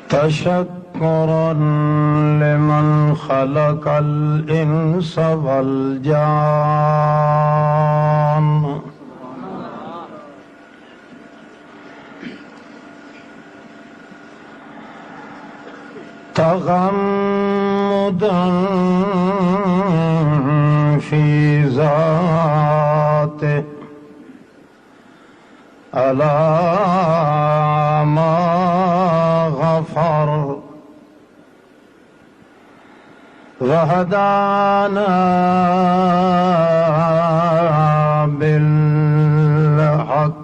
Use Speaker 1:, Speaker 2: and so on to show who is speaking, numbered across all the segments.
Speaker 1: تشكرا لمن خلق الإنس والجان تغمدا في ذاته على ما غفر وهدانا بالحق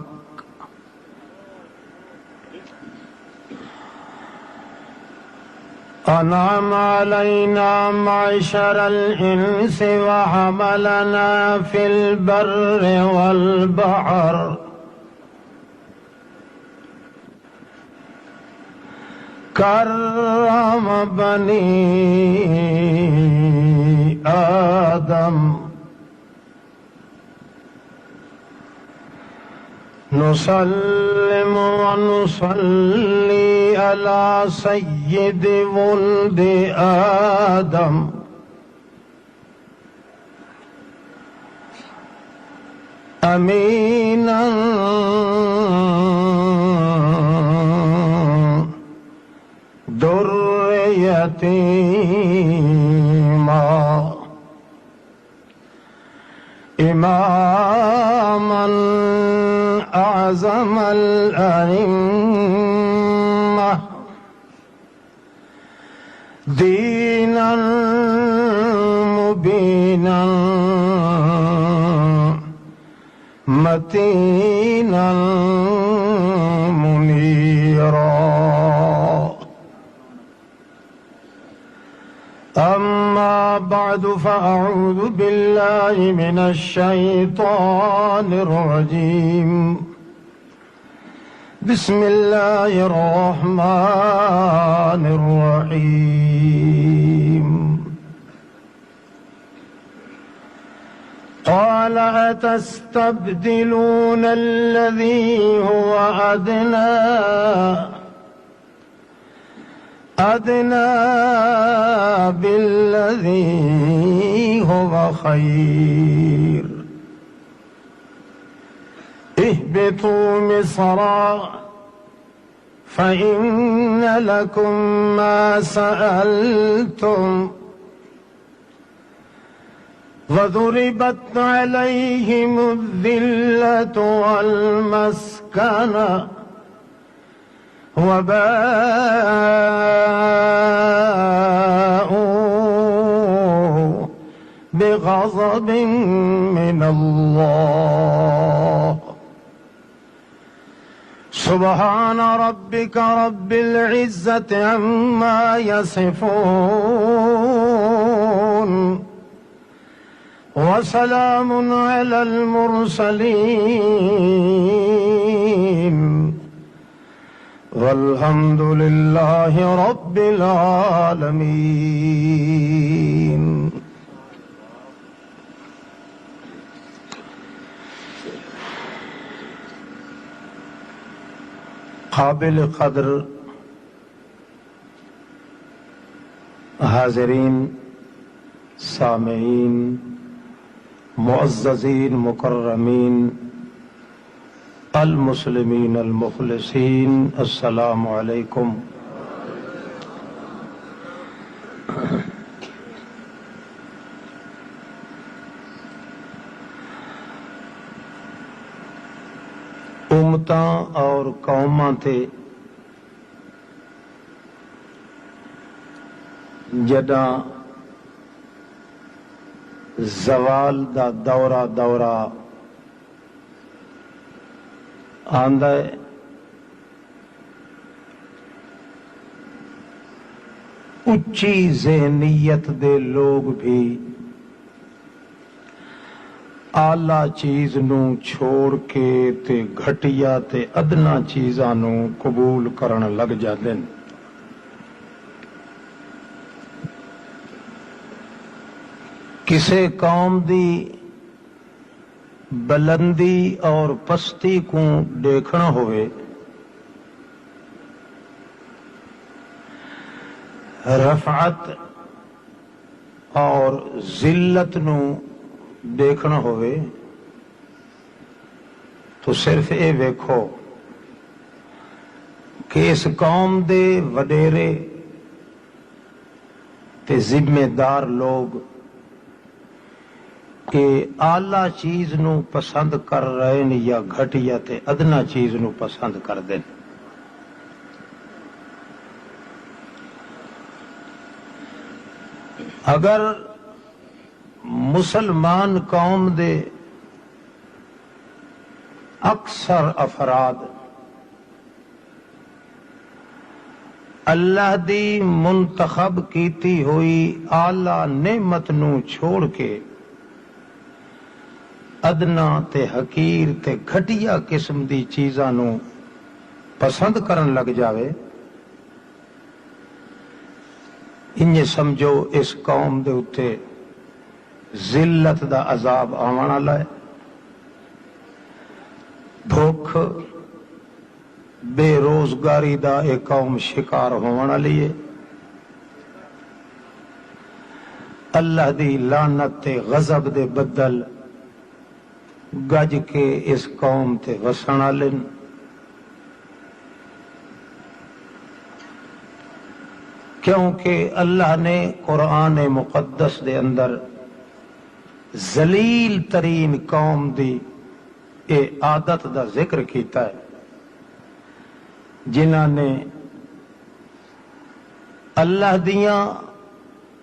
Speaker 1: أنعم علينا معشر الإنس وحملنا في البر والبحر كرم بني آدم نسلم ونصلي على سيد ولد آدم أمينا يتيما إماما أعظم الأئمة دينا مبينا متينا منيرا أما بعد فأعوذ بالله من الشيطان الرجيم بسم الله الرحمن الرحيم قال أتستبدلون الذي هو أدنى بالذي هو خير اهبطوا مصرا فإن لكم ما سألتم وضربت عليهم الذلة والمسكنة وباءوا بغضب من الله سبحان ربك رب العزة عما يصفون وسلام على المرسلين والحمد لله رب العالمين. قابل قدر حاضرین، سامعین، معززین، مکرمین، المسلمین المخلصین، السلام علیکم. امتاں اور قوماں تے جداں زوال دا دورہ آندا ہے، اچھی ذہنیت دے لوگ بھی آلہ چیز نو چھوڑ کے تے گھٹیا تے ادنا چیزاں نو قبول کرن لگ جاندے ہیں. کسے قوم دی بلندی اور پستی کو دیکھنا ہوئے رفعت اور ذلت نو دیکھنا ہوئے تو صرف یہ ویکھو کہ اس قوم دے وڈیرے تے ذمہ دار لوگ کہ آلہ چیز نو پسند کر رہے ہیں یا گھٹیا تے ادنا چیز نو پسند کر دیں. اگر مسلمان قوم دے اکثر افراد اللہ دی منتخب کیتی ہوئی اعلی نعمت نو چھوڑ کے ادنا تے حقیر تے گھٹیا قسم دی چیزاں نو پسند کرن لگ جاوے، انہیں سمجھو اس قوم دے اتے ذلت دا عذاب آون والا ہے، بھوک بے روزگاری دا ایک قوم شکار ہون والی ہے، اللہ دی لعنت تے غضب دے بدل گج کے اس قوم تے وسن والے. کیونکہ اللہ نے قرآن مقدس دے اندر ذلیل ترین قوم دی اے عادت دا ذکر کیتا ہے جنہاں نے اللہ دیاں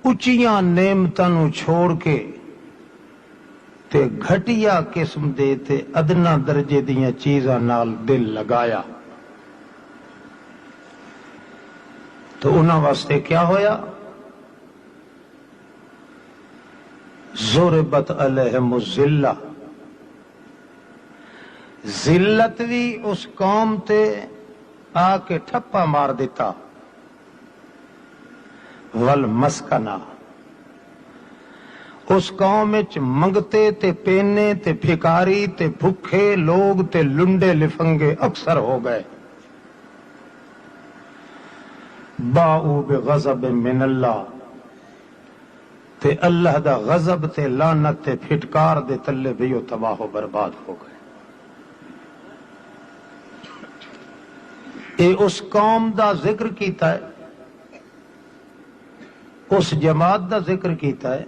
Speaker 1: اچیاں نعمتاں نو چھوڑ کے تے گھٹیا قسم دے تے ادنا درجے دیاں چیزاں نال دل لگایا. تو انہاں واسطے کیا ہویا؟ ضربت علیہم الذلہ، ذلت بھی اس قوم تے آ کے ٹھپا مار دیتا، والمسکنہ، اس قوم وچ منگتے تے پینے تے پھکاری تے بھکھے لوگ تے لنڈے لفنگے اکثر ہو گئے. باؤ بغضب من اللہ، تے اللہ دا غضب تے لعنت تے پھٹکار دے تلے بھی وہ تباہ و برباد ہو گئے. اے اس قوم دا ذکر کیتا ہے، اس جماعت دا ذکر کیتا ہے،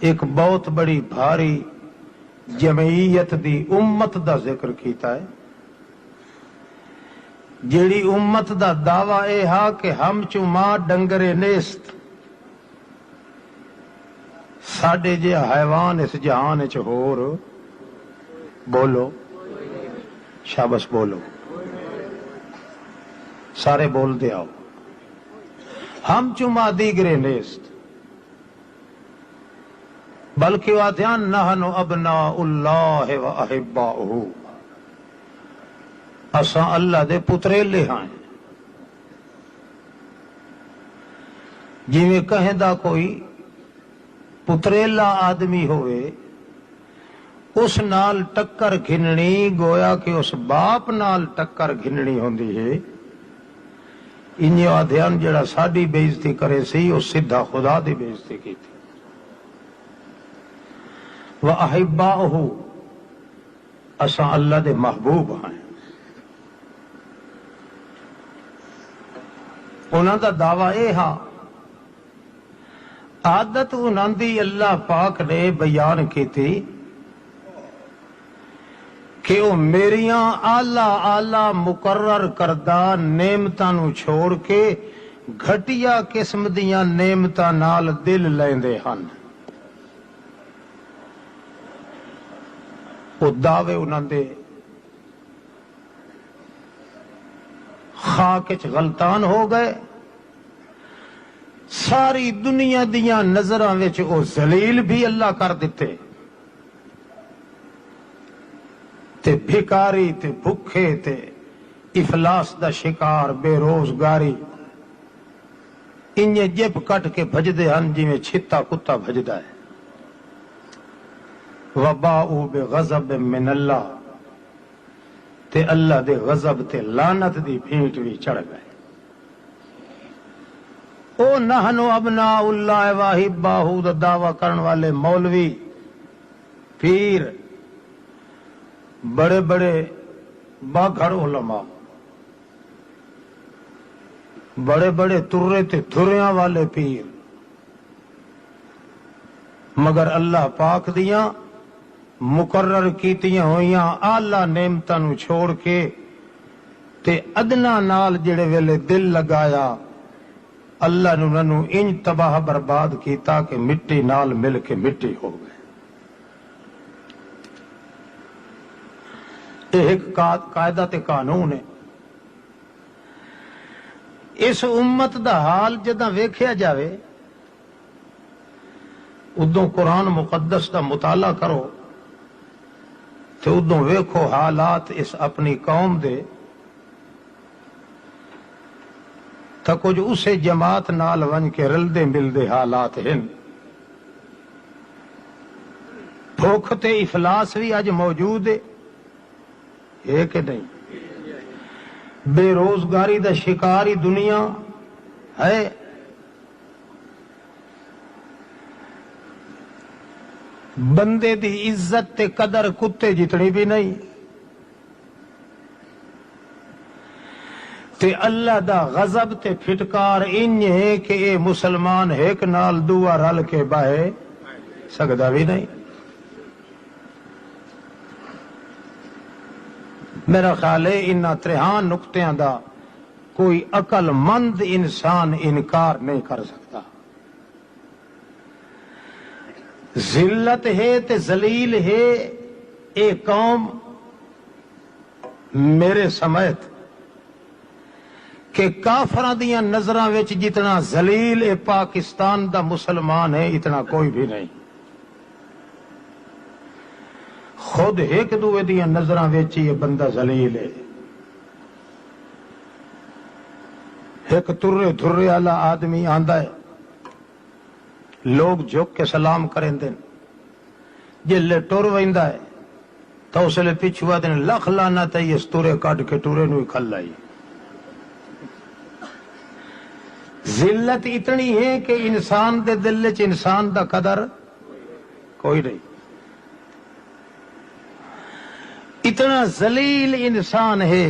Speaker 1: ایک بہت بڑی بھاری جمعیت دی امت دا ذکر کیتا ہے، جیڑی امت دا دعویٰ اے ہا کہ ہم چو ماں ڈنگرے نیست، ساڈے جے حیوان اس جہان چ ہور. بولو شابش بولو، سارے بول دے آؤ. ہم چو ماں دیگرے نیست، بلکہ وادیان نحن ابناء اللہ و احباؤہ، اساں اللہ دے پتریلے ہیں. جویں کہیں دا کوئی پتریلا آدمی ہوئے اس نال ٹکر گھننی گویا کہ اس باپ نال ٹکر گھننی ہوندی ہے. انہیں آدھیان جڑا ساڈی بے عزتی کرے سی اس سدھا خدا دی بے عزتی کی تھی. وَأَحِبَّاؤُهُ، اساں اللہ دے محبوب ہیں. انہاں دا دعویٰ اے ہاں، عادت انہاں دی اللہ پاک نے بیان کی تھی کہ وہ میریاں آلہ مقرر کردہ نعمتاں نو چھوڑ کے گھٹیا قسم دیاں نعمتاں نال دل لیندے ہن. وہ دعوے انہاں دے خاک وچ غلطان ہو گئے، ساری دنیا دیاں نظراں وچ او ذلیل بھی اللہ کر دیتے، تے بھکاری تے بھکھے تے افلاس دا شکار بے روزگاری انہیں جب کٹ کے بھجدے ہن جویں چھتا کتا بھجدا ہے. وباؤ بغضب من اللہ، تے اللہ دے غضب تے لعنت دی بھینٹ بھی چڑھ گئے. او نحنو ابناء اللہ واحباہ دا دعویٰ کرن والے مولوی پیر بڑے بڑے باگھڑ علماء بڑے بڑے ترے تے تھریاں والے پیر مگر اللہ پاک دیاں مقرر کیتیاں ہویاں آلہ نعمتاں نو چھوڑ کے تے ادنا نال جڑے ویلے دل لگایا اللہ نو انج تباہ برباد کیتا کہ مٹی نال مل کے مٹی ہو گئے. یہ ایک قاعدہ تے قانون ہے. اس امت دا حال جداں ویکھیا جاوے ادوں قرآن مقدس دا مطالعہ کرو تو ادوں ویکھو حالات اس اپنی قوم دے تا کچھ اسے جماعت نال ون کے رلدے ملدے حالات ہیں. بھوک تے افلاس بھی اج موجود ہے کہ نہیں؟ بے روزگاری دا شکاری دنیا ہے. بندے دی عزت تے قدر کتے جتنی بھی نہیں. تے اللہ دا غضب تے پھٹکار انج ہے کہ اے مسلمان ایک نال دعا رل کے باہے سکدا بھی نہیں. میرا خیال ہے انہاں تریہاں نقطیاں دا کوئی عقل مند انسان انکار نہیں کر سکتا. ذلت ہے تے ذلیل ہے اے قوم میرے سمیت کہ کافراں دیاں نظراں وچ جتنا ذلیل اے پاکستان دا مسلمان ہے اتنا کوئی بھی نہیں. خود ایک دوے دیاں نظراں وچ یہ بندہ ذلیل ہے. ایک ترے دھرے والا آدمی آندا ہے لوگ جھک کے سلام کریں دن جلے ٹر ویندا ہے تو اس لئے پچھوا دن لکھ لعنت ہے اس تورے کٹ کے ٹورے نو کھل لائی. ذلت اتنی ہے کہ انسان دے دل چ انسان دا قدر کوئی نہیں. اتنا ذلیل انسان ہے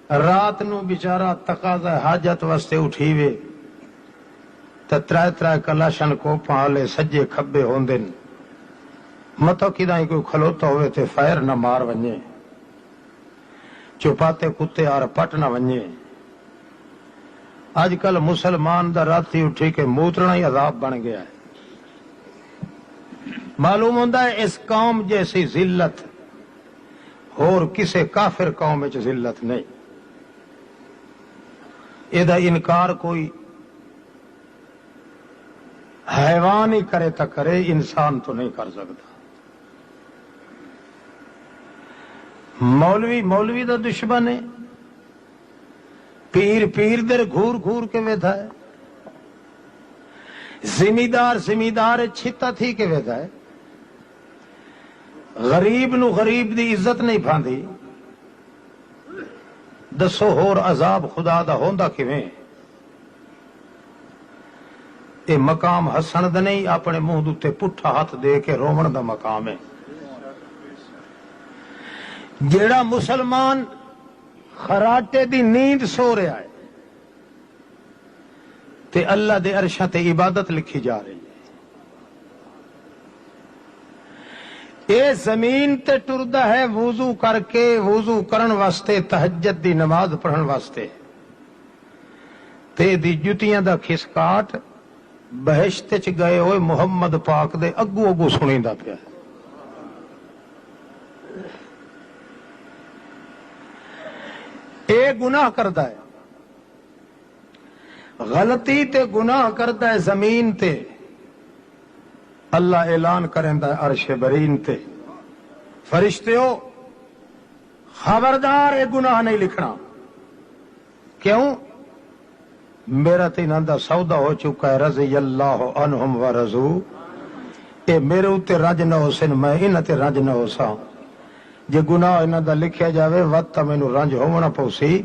Speaker 1: رات نو بیچارہ تقاضا حاجت واسطے اٹھیوے تے ترائے ترائے کلاشن کوپاں والے سجے کھبے ہوندے متو کداں کوئی کھلوتا ہوئے تے فائر نہ مار ونجے چپاتے کتے آر پٹ نہ ونجے. آج کل مسلمان دا راتی اٹھی کے موترنا ہی عذاب بن گیا ہے. معلوم ہوتا ہے اس قوم جیسی ذلت اور کسے کافر قوم وچ ذلت نہیں. یہ انکار کوئی حیوان ہی کرے تو کرے انسان تو نہیں کر سکتا. مولوی مولوی دا دشمن ہے. پیر پیر در گھور گھور کے ویدھا ہے. زمیندار زمیندار چھتا تھی کے ویدھا ہے. غریب نو غریب دی عزت نہیں پاندی. دسو ہور عذاب خدا دا ہوندا کیویں؟ اے مقام ہسن دا نہیں اپنے منہ دے پٹھا ہاتھ دے کے رومن دا مقام ہے. جیڑا مسلمان خراٹے دی نیند سو رہا ہے تے اللہ دے عرشاں تے عبادت لکھی جا رہی ہے. اے زمین تے ٹردا ہے وضو کر کے وضو کرن واسطے تہجد دی نماز پڑھن واسطے تے دی جتیاں دا کھسکاٹ بہشت چ گئے ہوئے محمد پاک دے اگو اگو سنیندا پیا. اے گناہ کردا ہے غلطی تے گناہ کردا ہے زمین تے اللہ اعلان کریندا ہے عرش برین تے فرشتیو خبردار اے گناہ نہیں لکھنا. کیوں؟ میرا تے انہاں دا سودا ہو چکا ہے رضی اللہ عنہم ورضوا. اے میرے اتے رج نہ ہو سن میں انہاں تے رج نہ ہو سا. جے گناہ انہاں دا لکھیا جاوے وقت مینوں رنج ہونا پوسی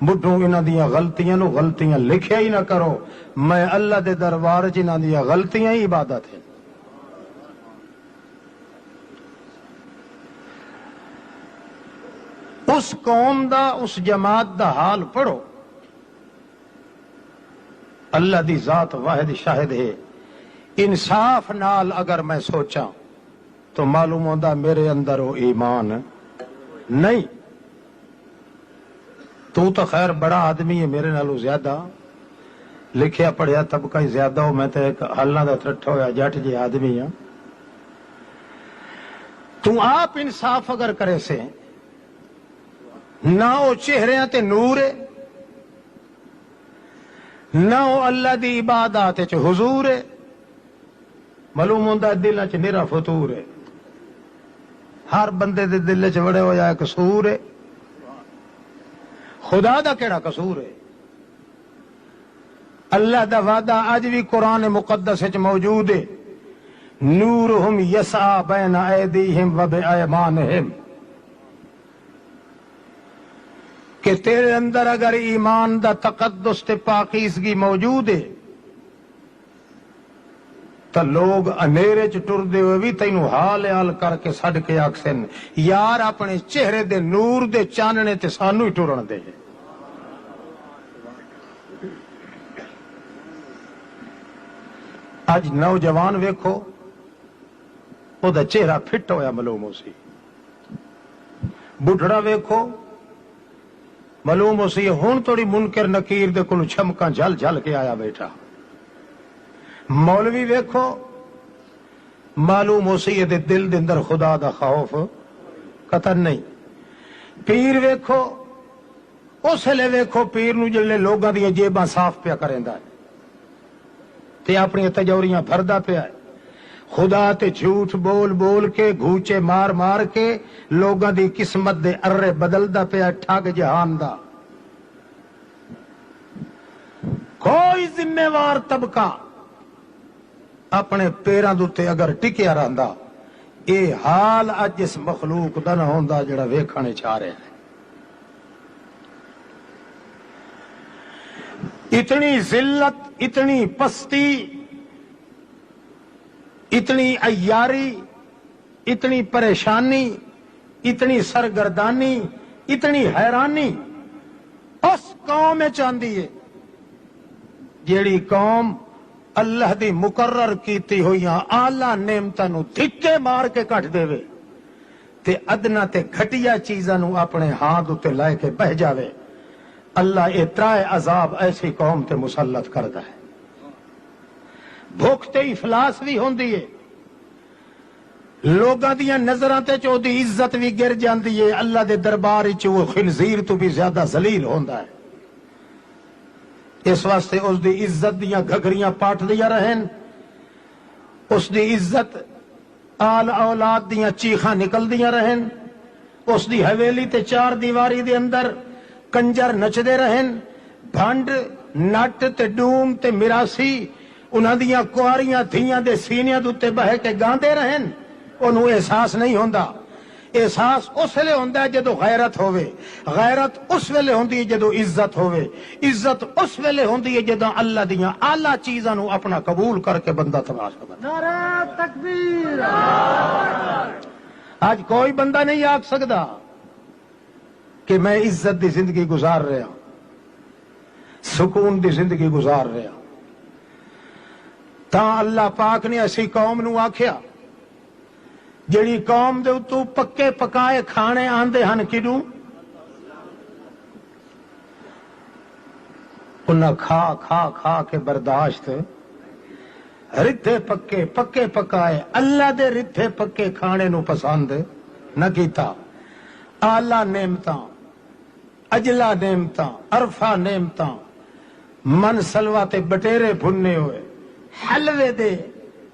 Speaker 1: بڈھوں انہاں دیاں غلطیاں نو غلطیاں لکھیا ہی نہ کرو. میں اللہ دے دربار چ انہاں دیاں غلطیاں ہی عبادت ہیں. اس قوم دا اس جماعت دا حال پڑھو. اللہ دی ذات واحد شاہد ہے. انصاف نال اگر میں سوچاں تو معلوم ہوتا میرے اندر وہ ایمان نہیں. تو خیر بڑا آدمی ہے میرے نالوں زیادہ لکھیا پڑھیا طبقہ ہی زیادہ ہو. میں تو ایک حلنا دا تھٹا ہویا جٹ جی آدمی ہاں. تو آپ انصاف اگر کرے سے نہ وہ چہرے تے نور ہے نہ وہ اللہ دی عبادات چ حضور ہے. معلوم ہوتا دل چ نیرا فطور ہے. ہر بندے دے دل چ وڑے ہو جائے قصور ہے. خدا دا کیڑا قصور ہے؟ اللہ دا وعدہ اج بھی قرآن مقدس وچ موجود ہے. نورہم یسعی بین ایدیہم و بایمانہم. کہ تیرے اندر اگر ایمان دا تقدس تے پاکیزگی موجود ہے تو لوگ انیرے چ ٹردے ہوئے بھی تینوں حال حال کر کے سڈ کے آکسن یار اپنے چہرے دے نور دے چاننے تے سانو ہی ٹرن دے. اج نوجوان ویکھو وہ دا چہرہ پھٹ ہویا معلوم ہو سی. بڈھڑا ویکھو معلوم ہو سی ہن تھوڑی منکر نکیر دے کولوں چھمکاں جھل جھل کے آیا بیٹھا. مولوی ویکھو معلوم ہو سی دے دل دے اندر خدا دا خوف قطن نہیں. پیر ویکھو اس لے ویکھو پیر نو جلے لوگاں دی جیباں صاف پیا کریندا ہے تے اپنی تجوریاں بھردا پیا ہے. خدا تے جھوٹ بول بول کے گھوچے مار مار کے لوگاں دی قسمت دے ارے بدلدا پیا. ٹھگ جہان دا کوئی ذمہ وار طبقہ اپنے پیراں دوتے اگر ٹکیا رہندا اے حال اج اس مخلوق دا نہ ہوندا جڑا ویکھنے چاہ رہا ہے. اتنی ذلت اتنی پستی اتنی عیاری اتنی پریشانی اتنی سرگردانی اتنی حیرانی اس قوم چاندی ہے جیڑی قوم اللہ دی مقرر کیتی ہوئی آلہ نعمتاں نو دھکے مار کے کٹ دے وے تے ادنا تے گھٹیا چیزاں نو اپنے ہاتھ تے لائے کے بہ جاوے. اللہ اے ترائے عذاب ایسی قوم تے مسلط کردا ہے. بھوک تے افلاس بھی ہوندی ہے. لوگاں دیاں نظراں تے چو دی عزت بھی گر جاندی ہے. اللہ دے دربار وچ وہ خنزیر تو بھی زیادہ ذلیل ہوندا ہے. اس واسطے اس دی عزت دیاں گھگریاں پاٹ دیا رہن. اس دی عزت آل اولاد دیاں چیخاں نکل دیا رہن. اس دی حویلی تے چار دیواری دے اندر کنجر نچدے رہن. بھنڈ نٹ تے ڈوم تے مراسی انہاں دیاں کواریاں دھیاں دے سینیاں دوتے بہے کے گاندے رہن. انہوں احساس نہیں ہوندا. احساس اس ویلے ہوندا ہے جدو غیرت ہوئے. غیرت اس ویلے ہوندی ہے جدو عزت ہوئے. عزت اس ویلے ہوندی ہے جدو اللہ دیاں اعلیٰ چیزاں نو اپنا قبول کر کے بندہ تماشا بندا.
Speaker 2: نعرہ تکبیر.
Speaker 1: آج کوئی بندہ نہیں آکھ سکدا کہ میں عزت دی زندگی گزار رہا سکون دی زندگی گزار رہا. تا اللہ پاک نے ایسی قوم نو آکھیا جیڑی قوم دے اتو پکے پکائے کھانے آندے ہن کڈوں انہاں کھا کھا کھا کے برداشت رتھے پکے پکے پکائے اللہ دے رتھے پکے کھانے نو پسند نہ کیتا. آلہ نعمتاں اجلا نعمتاں عرفہ نعمتاں من سلوا تے بٹیرے بھنے ہوئے حلوے دے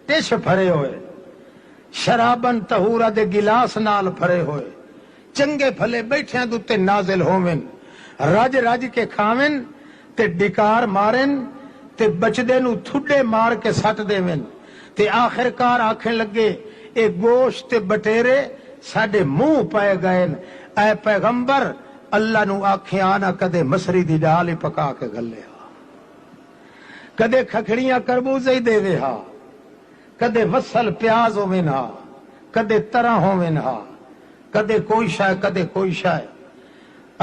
Speaker 1: ٹش بھرے ہوئے شرابن تہورا دے گلاس نال بھرے ہوئے چنگے بھلے بیٹھیاں دوتے نازل ہوویں رج رج کے کھاویں تے ڈکار مارن تے بچدے نو تھڈے مار کے سٹ دیویں تے آخرکار آکھیں لگے اے گوشت تے بٹیرے ساڈے منہ پائے گئے. اے پیغمبر اللہ نو آکھیا نہ کدے مسری دی ڈال ہی پکا کے گلیا، کدے کھکھڑیاں کربوزے ہی دے وے ہا، کدے وصل پیاز ہووے نا، کدے طرح ہووے نا، کدے کوئی شے کدے کوئی شے۔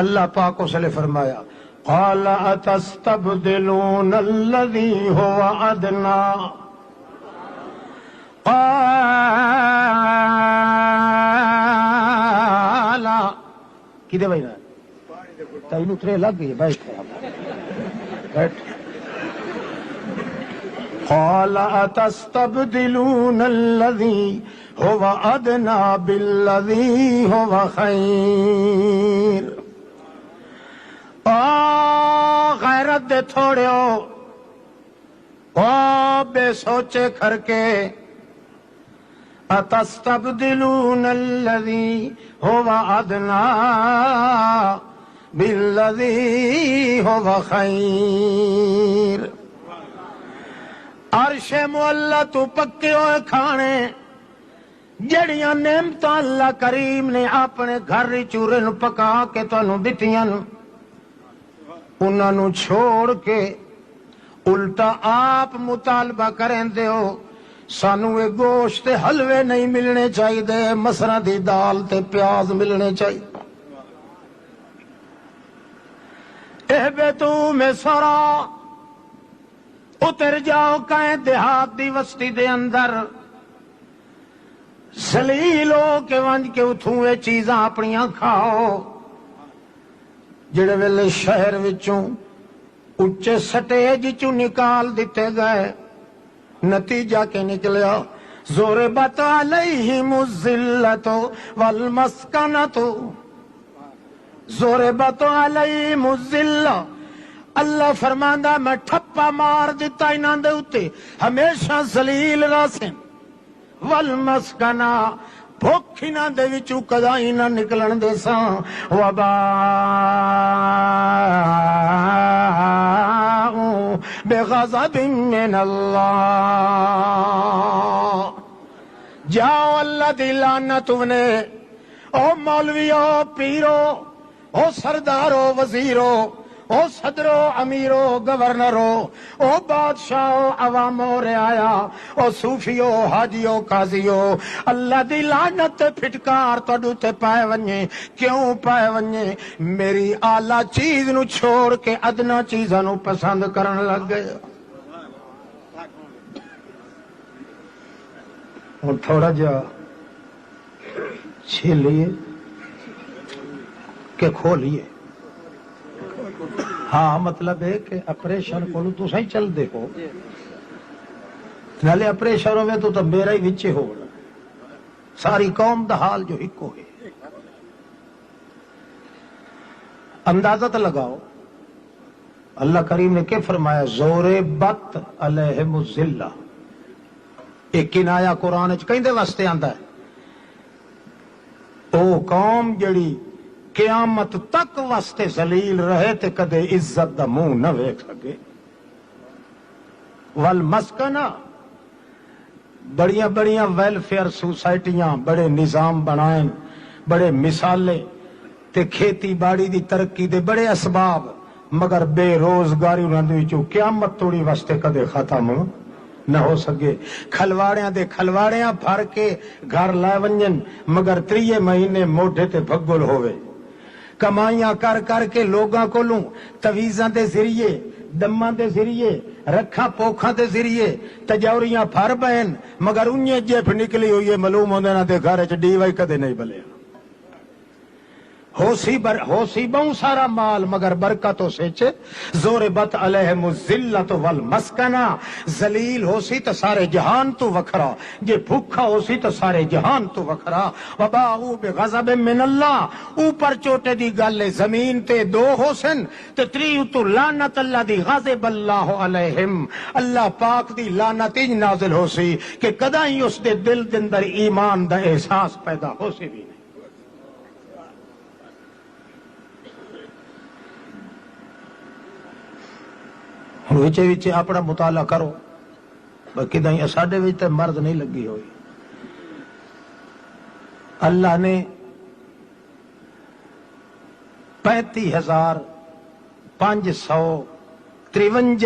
Speaker 1: اللہ پاک اس نے فرمایا قال اتستبدلون الذی هو ادنی قال کدے بھائی نا تینوں ترے لگ گئی بیٹھ بیٹھ قال اتستبدلون الذی هو ادنی بالذی هو خیر۔ غیرت دے تھوڑے ہو بے سوچے کر کے، اتستبدلون الذی هو ادنی بالذی هو خیر۔ عرش معلی تو پکے ہوئے کھانے جڑیاں نعمتاں اللہ کریم نے اپنے گھر چورن پکا کے تانوں دتیاں، انہاں نو چھوڑ کے الٹا آپ مطالبہ کریں دے ہو سانو اے گوشت حلوے نہیں ملنے چاہیے، مسراں دی دال تے پیاز ملنے چاہیے۔ اہبطوا مصرا، اتر جاؤ کہیں دیہات دی وسطی دے اندر، ذلیل ہو کے ونج کے اتھوں اے چیزاں اپنیاں کھاؤ۔ جڑے ویلے شہر وچوں اچے سٹیج چوں نکال دیتے گئے، نتیجہ کے نکلیا ضربت علیہم الذلۃ والمسکنۃ، ضربت علیہم الذلہ، اللہ فرماندا میں ٹھپا مار دیتا انہاں دے اوتے، ہمیشہ ذلیل راسن، والمسکنہ بھوک انہاں دے وچوں کدائی نہ نکلن دے ساں، وباء بغضب من اللہ، جاؤ اللہ دی لعنت نے، او مولویو پیرو، او سردارو وزیرو، او صدرو امیرو گورنرو، او بادشاہو عوامو رعایا، او صوفیو حاجیو قاضیو، اللہ دی لعنت پھٹکار تڈو تے پائے ونجے، کیوں پائے ونجے؟ میری اعلیٰ چیز نو چھوڑ کے ادنا چیزاں نو پسند کرن لگ گئے۔ اور تھوڑا جا چھیلیے کہ کھولیے، ہاں مطلب ہے کہ اپریشن کو تو صحیح چل دے ہو، نالے اپریشن ہوئے تو میرا ہی وچے ہو، ساری قوم دا حال جو ہکو ہے۔ اندازہ لگاؤ اللہ کریم نے کیا فرمایا، ضربت علیہم الذلہ، ایک کنایا قرآن کہیں دے واسطے آندا ہے، او قوم جڑی قیامت تک واسطے ذلیل رہے تے کدے عزت دا منہ نہ ویکھ سکے۔ والمسکنہ، بڑیاں بڑیاں ویلفیئر سوسائٹیاں، بڑے نظام بنائیں، بڑے مثالے تے کھیتی باڑی دی ترقی دے بڑے اسباب، مگر بے روزگاری انہاں دے وچوں قیامت توڑی واسطے کدے ختم نہ ہو سکے۔ کھلواڑیاں دے کھلواڑیاں بھر کے گھر لائے ونجن، مگر 3 مہینے موڈے تے بھگل ہوئے، کمائیاں کر کر کے لوگاں کولوں تویزاں دے ذریعے، دماں دے ذریعے، رکھاں پوکھاں دے ذریعے تجوریاں پھر بہن، مگر انہیں جیپ نکلی ہوئی ہے معلوم ہوندے نہ دے گھر چ ڈی وائی کدے نہیں بلے، ہو سی بہت سارا مال مگر برکتوں سے ضربت علیہم الذلۃ والمسکنہ، ذلیل ہو سی تو سارے جہان تو وکھرا، جے بھوکھا ہو سی تو سارے جہان تو وکھرا۔ وباءوا بغضب من اللہ، اوپر چوٹے دی گل زمین تے 2 ہو سن تے 3 تو لعنت اللہ دی، غضب اللہ علیہم، اللہ پاک دی لعنت انج نازل ہو سی کہ کدائی اس دے دل دے اندر ایمان دا احساس پیدا ہو سی بھی نہیں۔ وچے وچے اپنا مطالعہ کرو، باقی دائیں ساڈے وچ تے مرض نہیں لگی ہوئی۔ اللہ نے 35,553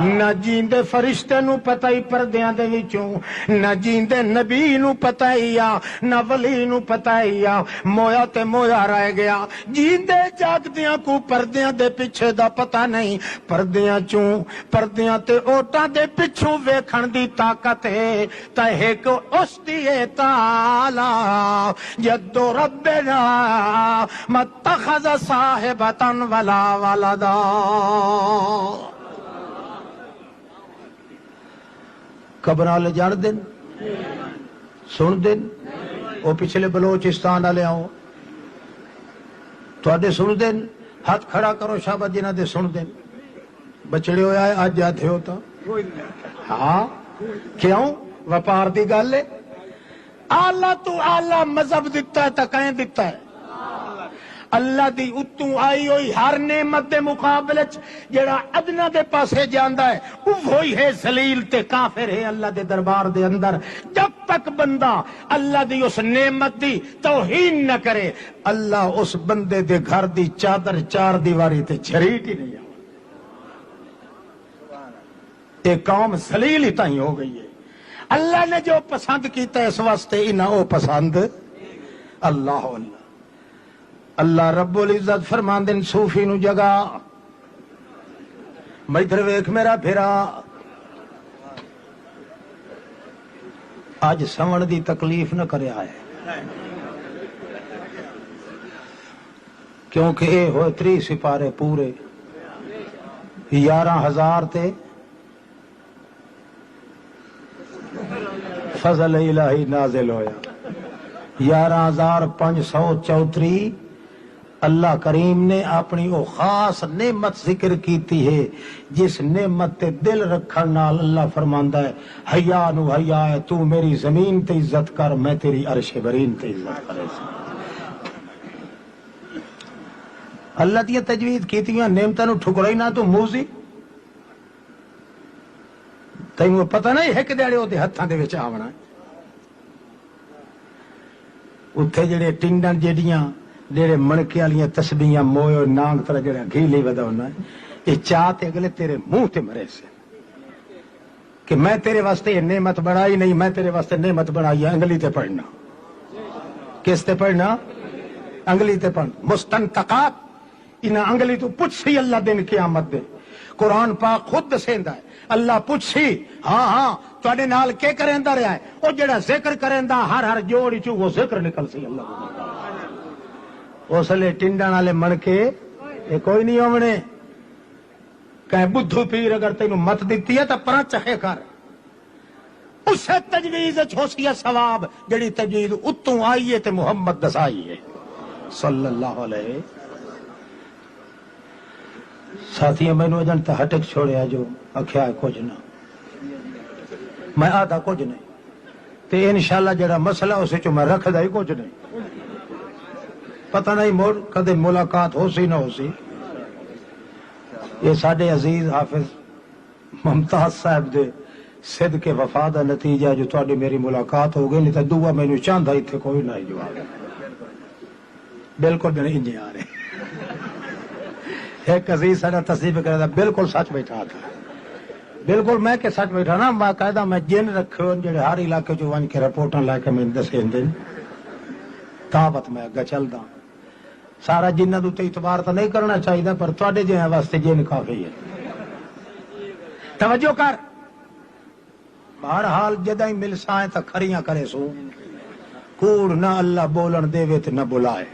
Speaker 1: نہ جیندے فرشتے نو پتہ ہی پردیاں دے وچوں، نہ جیندے نبی نو پتہ ہی آ، نہ ولی نو پتہ ہی آ، مویا تے مویا رہ گیا، جیندے جاگدیاں کو پردیاں دے پیچھے دا پتہ نہیں، پردیاں چوں پردیاں تے اوٹاں دے پچھوں ویکھن دی طاقت ہے، تے ایک اس دی تعالی جد ربنا متخذ صاحبتا ولا ولدا۔ قبراں لے جان دین، سن دین، وہ پچھلے بلوچستان والے آؤ تواڈے سن دین، ہاتھ کھڑا کرو شابت جنہ دے سن دین، بچڑے ہویا ہے آج جاتے ہو تو ہاں کیوں وپار دی گل ہے، آلہ تو آلہ مذہب دیتا ہے تا کہیں دیتا ہے، اللہ دی اتوں آئی ہوئی ہر نعمت دے مقابلے جڑا ادنا دے پاسے جاندا ہے وہی ہے ذلیل تے کافر ہے اللہ دے دربار دے اندر۔ جب تک بندہ اللہ دی اس نعمت دی توہین نہ کرے اللہ اس بندے دے گھر دی چادر چار دیواری تے جھریٹ ہی نہیں آ۔ ایک قوم ذلیل ہی تائیں ہو گئی ہے، اللہ نے جو پسند کیتا ہے اس واسطے انہاں او پسند اللہ اللہ اللہ رب العزت فرماندن صوفی نو جگا میدر ویکھ میرا پھرا آج سمن دی تکلیف نہ کرے آئے کیونکہ اے ہوئے 30 سپارے پورے 11,000 تے فضل الہی نازل ہویا 11,534 اللہ کریم نے اپنی وہ خاص نعمت ذکر کیتی ہے جس نعمت تے دل رکھن نال اللہ فرماندا ہے حیا نو حیا ہے تو میری زمین تے عزت کر میں تیری عرش برین تے عزت کرے۔ اللہ دی تجوید کیتیاں نعمتاں نو ٹھکرائی نہ تو موزی تینوں پتہ نہیں ہے کہ دیڑے وہ ہتھاں دے وچ آونا اتھے جڑے ٹنڈن جڑیاں جڑے منکے والیاں تسبیحاں موئے نانگ طرح جڑا گھی ودا ہونا یہ چاہ تے اگلے تیرے منہ تے مرے سے کہ میں تیرے واسطے یہ نعمت بنائی نہیں، میں تیرے واسطے نعمت بنائی ہے انگلی تے پڑھنا۔ کس تے پڑھنا؟ انگلی تے پڑھنا۔ مستنطقات انہاں انگلی تو پوچھ سی اللہ دن قیامت دے، قرآن پاک خود دسیندا ہے اللہ پوچھ سی ہاں ہاں تواڈے نال کے کریندا رہیا ہے او جڑا ذکر کریندا ہر جوڑی چوں وہ ذکر نکل سی اللہ اس لیے ٹنڈن والے منکے یہ کوئی نہیں ہونے کہیں بدھو پیر اگر تینوں مت دیتی ہے تو پرا چکھے کر اسے تجویز چھوسی ثواب جڑی تجویز اتوں آئی ہے تے محمد دسائی ہے صلی اللہ علیہ۔ ساتھیاں مینوں اجن تے ہٹک چھوڑیا جو آکھیا ہے کچھ نہ میں آدھا کچھ نہیں تے انشاءاللہ جڑا مسئلہ اسے چوں میں رکھدا ہی کچھ نہیں، پتہ نہیں موڑ کدے ملاقات ہو سی نہ ہو سی۔ یہ ساڈے عزیز حافظ ممتاز صاحب دے صدقے وفا دا نتیجہ جو تواڈی میری ملاقات ہو گئی نہیں تے دعا مینوں چاہندا ایتھے کوئی نہ جواب بالکل نہیں انجے آ رہے۔ ایک عزیز سارا تصدیق کردا بالکل سچ بیٹھا تھا، بالکل میں کہ سچ بیٹھا نا باقاعدہ میں جن رکھو جڑے ہر علاقے چ ون کے رپورٹاں لے کے میں دسیندے تابت میں اگا چلدا سارا جنہ دے اعتبار تو نہیں کرنا چاہیے پر تواڈے جہاں واسطے جن کافی ہے۔ توجہ کر بہرحال جدائی ملسائیں تا کھریاں کرے سو کوڑ نہ اللہ بولن دے تے نہ بلائے،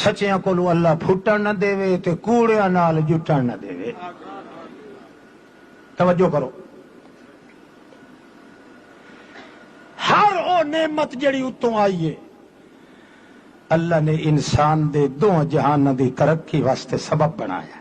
Speaker 1: سچیاں کولو اللہ پھٹن نہ دے تے کوڑیاں نال جٹن نہ دے۔ توجہ کرو ہر او نعمت جڑی اتوں آئی ہے اللہ نے انسان دے دو جہان دی ترقی واسطے سبب بنایا ہے۔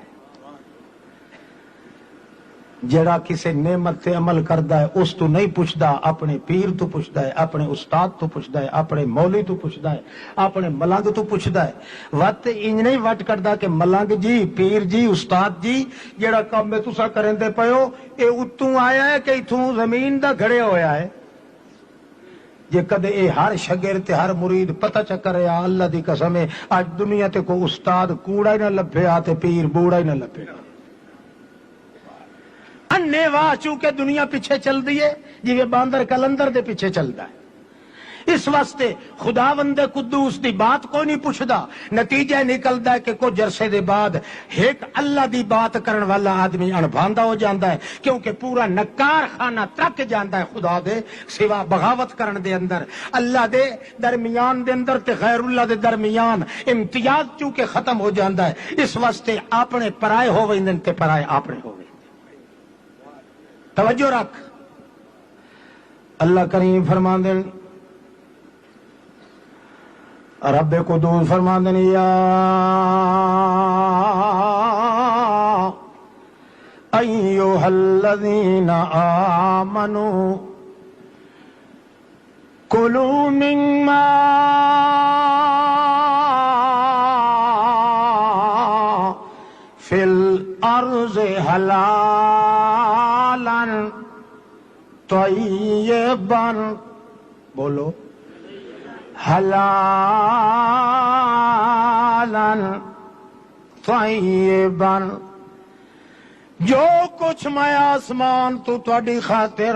Speaker 1: جڑا کسی نعمت تے عمل کردا ہے اس تو نہیں پوچھدا، اپنے پیر تو پوچھدا ہے، اپنے استاد تو پوچھدا ہے، اپنے مولوی تو پوچھدا ہے، اپنے ملنگ تو پوچھدا ہے۔ وقت انج نہیں وٹ کردا کہ ملنگ جی پیر جی استاد جی جڑا کام میں تسا کریندے پیو اے اتوں آیا ہے کہ اتوں زمین دا گھڑیا ہویا ہے۔ جے کدے اے ہر شاگرد تے ہر مرید پتہ چکر یا اللہ دی قسم ہے اج دنیا تے کو استاد کوڑا ہی نہ لبھیا تے پیر بوڑا ہی نہ لبھیا۔ اننے واہ چونکہ دنیا پیچھے چل دی ہے جی باندر کلندر دے پیچھے چلتا ہے. اس واسطے خداوند قدوس دی بات کوئی نہیں پوچھدا. نتیجہ نکلدا ہے کہ کچھ عرصے دے بعد ایک اللہ دی بات کرن والا آدمی انبھاندا ہو جاندا ہے کیونکہ پورا نکار خانہ ترک جاندا ہے خدا دے سوا بغاوت کرن دے اندر. اللہ دے درمیان دے اندر تے غیر اللہ دے درمیان امتیاز چونکہ ختم ہو جاندا ہے. اس واسطے اپنے پرائے ہو ویندے تے پرائے اپنے ہو ویندے. توجہ رکھ. اللہ کریم فرماندے رب قدوس فرماندے یا ایھا الذین آمنوا کلوا مما فی الارض حلالا طیبا بولو حلالا طیبا. جو کچھ میں آسمان تو تہاڈی خاطر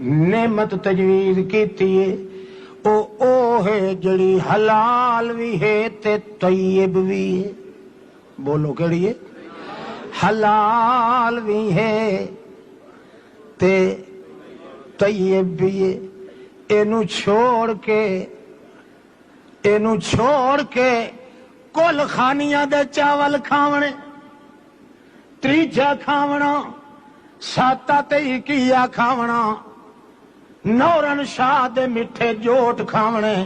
Speaker 1: نعمت تجویز کیتی ہے او ہے جڑی حلال بھی ہے تے طیب بھی ہے. بولو کیڑی ہے؟ حلال بھی ہے تے طیب بھی ہے. اینو چھوڑ کے کل خانیاں دے چاول کھاونے تریجا کھاونا ساتا تے کیا کھاونا نورن شاہ دے میٹھے جوٹ کھاونے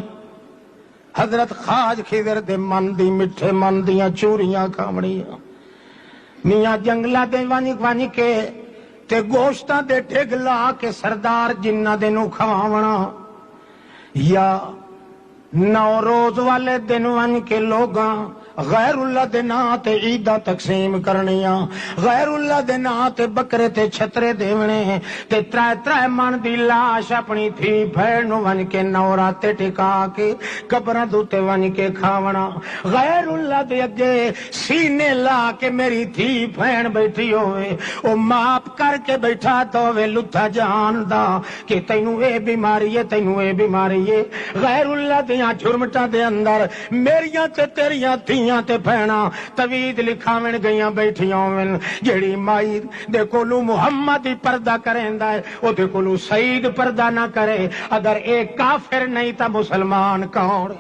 Speaker 1: حضرت خواج خضر دے من دی میٹھے من دیاں چوریاں کھاونیاں میاں جنگلہ دے ونج کے تے گوشتاں دے ڈھگ لا کے سردار جنہ دے نو کھواونا یا نوروز والے دن ون کے لوگاں غیر اللہ دے نا تے عیداں تقسیم کرنیاں غیر اللہ دے نا تے بکرے تے چھترے دیونے تے ترائے من دی لاش اپنی تھی بھیڑ نو ون کے نورا تے ٹکا کے قبراں دوتے ون کے کھاونا غیر اللہ دے اگے سینے لا کے میری تھی بھیڑ بیٹھی ہوئے او ماپ کر کے بیٹھا تو ہوئے لتھا جان دا کہ تینوں اے بیماری ہے تینوں اے بیماری ہے. غیر اللہ دیاں جھرمٹاں دے اندر میریاں تے تیریاں تھیاں تے بھینا توید لکھاویں گئیاں بیٹھیاں ہوئیں جیڑی مائی دے کولو محمد ہی پردہ کریندا ہے او دے کولو سعید پردہ نہ کرے. اگر ایک کافر نہیں تا مسلمان کون؟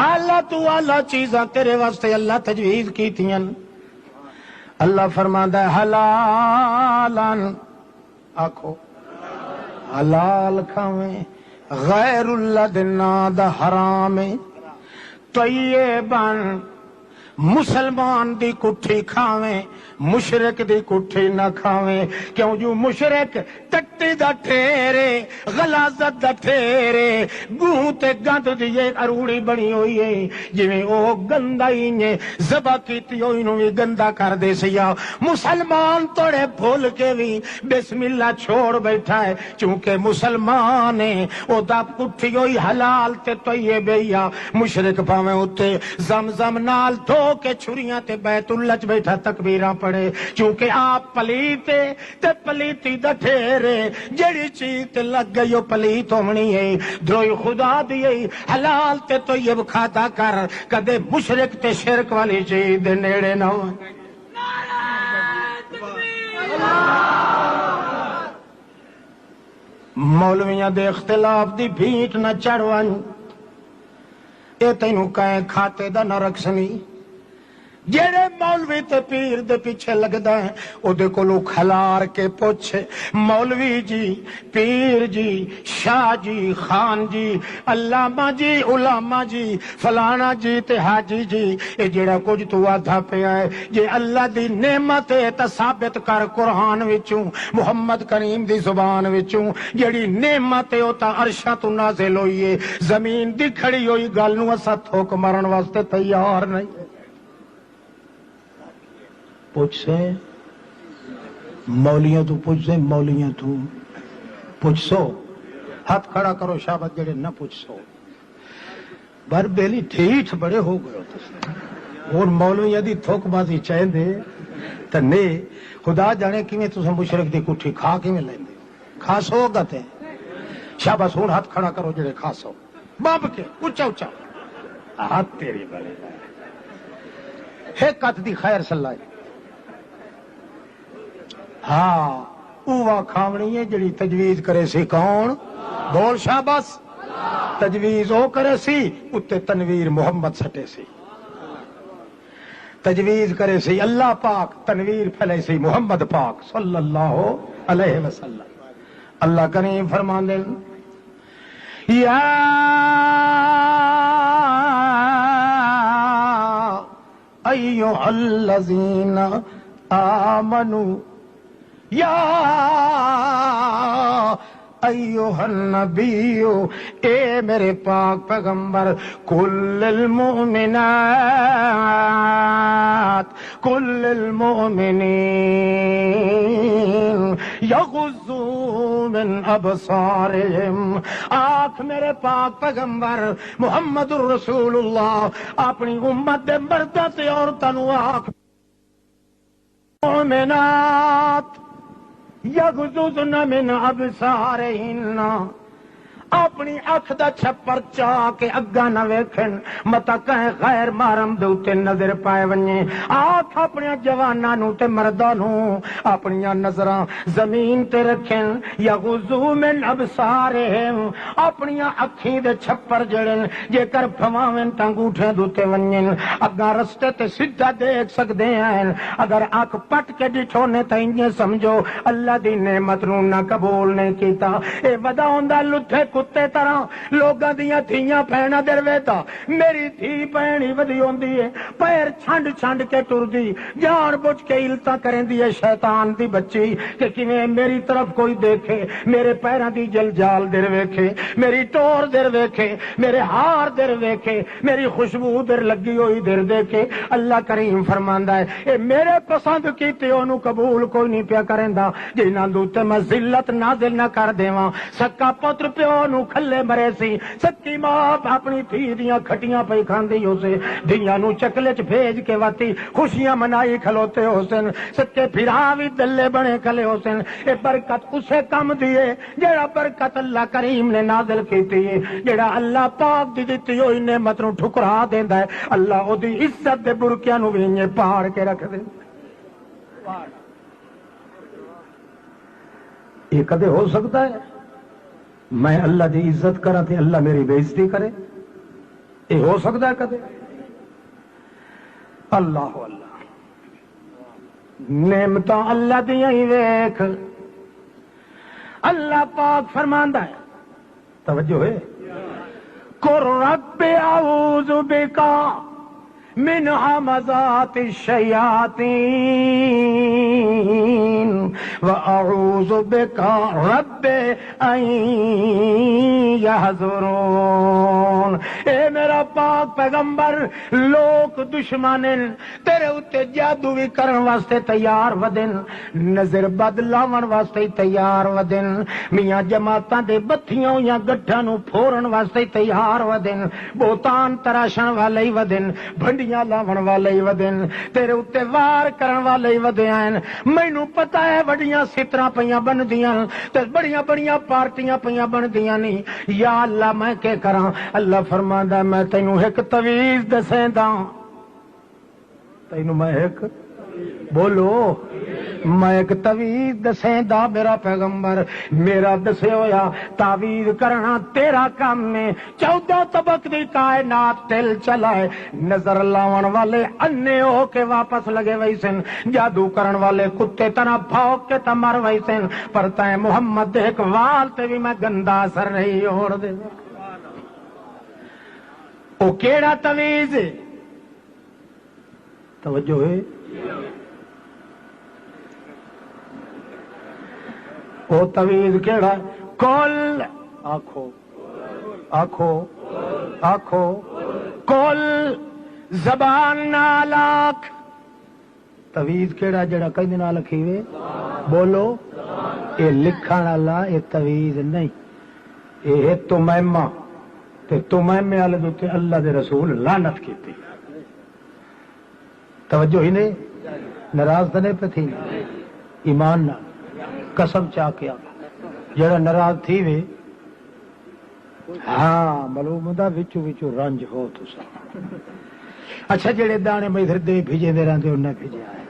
Speaker 1: اللہ تو اللہ چیزاں تیرے واسطے اللہ تجویز کیتیاں. اللہ فرماندا ہے حلالا آکھو حلال کھاویں غیر اللہ دنا دا حرام طیباً مسلمان دی کٹھی کھاویں مشرک دی کٹھی نہ کھاویں. کیوں جو مشرک ٹٹی دا ٹھیرے غلاظت دا ٹھیرے گوں تے گند دی اروڑی بنی ہوئی ہے جویں او گندا ہی نے ذبح کیتی ہوئی نو بھی گندا کر دے سیا. مسلمان توڑے بھول کے بھی بسم اللہ چھوڑ بیٹھا ہے چونکہ مسلمان ہے او دا کٹھی ہوئی حلال تے طیب ہے. مشرک پاویں اوتے زمزم نال دھو کے چھریاں تے بیت اللہ چ بیٹھا تکبیراں پڑے چونکہ آپ پلیتے تے پلیتی دا ٹھیرے جڑی چیز تے لگ گئی او پلیت ہونی ہے. دروئی خدا دی حلال تے طیب کھاتا کر کدے مشرک تے شرک والی چیز دے نیڑے نہ ہو. مولویاں دے اختلاف دی بھیٹ نہ چڑھوان اے تینوں کہیں کھاتے دا نہ رکھسنی. جیڑے مولوی تے پیر دے پیچھے لگدا ہے او دے کولو کھلار کے پوچھ مولوی جی پیر جی شاہ جی خان جی علامہ جی علامہ جی فلانا جی تے حاجی جی اے جیڑا کچھ تو آدھا پیا ہے جے اللہ دی نعمت ہے تا ثابت کر قرآن وچوں محمد کریم دی زبان وچوں جیڑی نعمت ہے او تا عرشاں تو نازل ہوئی ہے. زمین دی کھڑی ہوئی گل نو اساں تھوک مرن واسطے تیار نہیں. پوچھ سے مولیاں تو پوچھ سے مولیاں تو پوچھ سو ہاتھ کھڑا کرو شابت جڑے نہ پوچھ سو بر بیلی ٹھیٹھ بڑے ہو گئے اور مولوی دی تھوک بازی چاہندے تے نہیں خدا جانے کیویں تساں مشرک دی کٹھی کھا کیویں لیندے کھا سو گتے شاباش ہن ہاتھ کھڑا کرو جڑے کھا سو باب کے اونچا اونچا ہاتھ تیری بلے ایک ہاتھ دی خیر صلاح ہاں اوہ کھاونی ہے جڑی تجویز کرے سی کون بول شاباش تجویز او کرے سی اتے تنویر محمد سٹے سی تجویز کرے سی اللہ پاک تنویر پھیلے سی محمد پاک صلی اللہ علیہ وسلم اللہ کریم فرماندے یا ایھا الذین آمنوا یا ایھا النبی اے میرے پاک پیغمبر کل المؤمنات کل المؤمنین یغضوا من ابصارہم آنکھ میرے پاک پیغمبر محمد الرسول اللہ اپنی امت دے مرداں تے عورتاں نوں آنکھ مومنات یغضضن من ابصارہن اپنی اکھ دا چھپر چاہ کے اگا نہ ویکھن متا کہیں غیر محرم دے اوتے نظر پائے ونجے آنکھ اپنے جواناں نوں تے مرداں نوں اپنی نظراں زمین تے رکھن یغضوا من ابصارہم اپنی اکھیں دے چھپر جڑن جے کر پھواویں تے انگوٹھے دوتے ونجن اگا رستے تے سیدھا دیکھ سکدے ہیں اگر اکھ پٹ کے ڈٹھو نے تے انج سمجھو اللہ دی نعمت نوں نہ قبول نہیں کیتا اے ودا ہوندا لٹھے کتے طرح لوگاں دیاں تھیاں پہنا درویتا میری تھی پہنی ودی ہوندی ہے پیر چھنڈ چھنڈ کے ٹردی جان بوجھ کے الٹا کرندی ہے شیطان دی بچی کہ کیویں میری طرف کوئی دیکھے میرے پیراں دی جلجال در ویکھے میری ٹور در ویکھے میرے ہار در ویکھے میری خوشبو در لگی ہوئی در دیکھے اللہ کریم فرماندا ہے اے میرے پسند کیتے اونوں قبول کوئی نہیں پیا کریندا جنہاں دے تے میں ذلت نازل نہ کر دیواں سکا پتر پیو نو کھلے مرے سی سکی ماں اپنی تھی دیاں کھٹیاں پئی کھاندی ہو سے دیاں نو چکلے چ بھیج کے واتی خوشیاں منائی کھلوتے ہو سن سکے پھرا بھی دلے بنے کھلے ہو سن اے برکت اسے کم دیے جڑا برکت اللہ کریم نے نازل کیتی ہے جڑا اللہ پاک دی دتی ہوئی نعمت نو ٹھکرا دیندا ہے اللہ او دی عزت دے برکیاں نو وی پاڑ کے رکھ دے یہ کدے ہو سکتا ہے میں اللہ دی عزت کرا تے اللہ میری بے عزتی کرے یہ ہو سکتا ہے کدے اللہ اللہ نعمتاں اللہ دیاں ہی ویکھ اللہ پاک فرماندا ہے توجہ ہے قُل رب اعوذ بک من همزات الشیاطین واعوذ بک رب ان یحضرون اے میرا پاک پیغمبر لوگ دشمن تیرے اتے جادو بھی کرن واسطے تیار ودن نظر بدلاون واسطے تیار ودن میاں جماعتاں دے بتھیاں یا گڈھاں نو پھورن واسطے تیار ودن بہتان تراشن والے ودن بھنڈیاں لاون والے ودن تیرے اتے وار کرن والے ودین مینوں پتہ ہے وڈیاں ستراں پیاں بندیاں تے بڑیاں بڑیاں پارٹیاں پیاں بندیاں نہیں یا اللہ میں کہ کراں اللہ فرماندا میں تینوں ایک تویز دسیندا تینوں میں ایک بولو میں ایک تویز دسیندا میرا پیغمبر میرا دسے ہویا تعویذ کرنا تیرا کام میں 14 طبق دی کائنات تل چلائے نظر لاون والے انے ہو کے واپس لگے ویسن جادو کرن والے کتے طرح بھوک کے تمر ویسن پر تے محمد دے ایک وال تے بھی میں گندا اثر نہیں ہوڑ دے او کیڑا تویز ہے توجہ ہے او تویز کیڑا کل آکھو آکھو آکھو کل زبان نالاک تویز کیڑا جڑا کہیں نہ لکھی وے بولو اے لکھن والا اے تویز نہیں اے تمیمہ تے تمیمے والے تے اللہ دے رسول لعنت کیتی توجہ ہی نہیں، ناراض تو نہیں پہ تھی، ایمان نہ قسم چاہ کے جڑا ناراض تھی وے ہاں معلوم ہوندا وچوں وچوں رنج ہو تسا. اچھا جڑے دانے میں ادھر دے بھیجے دے رہندے انہیں بھیجیا ہے.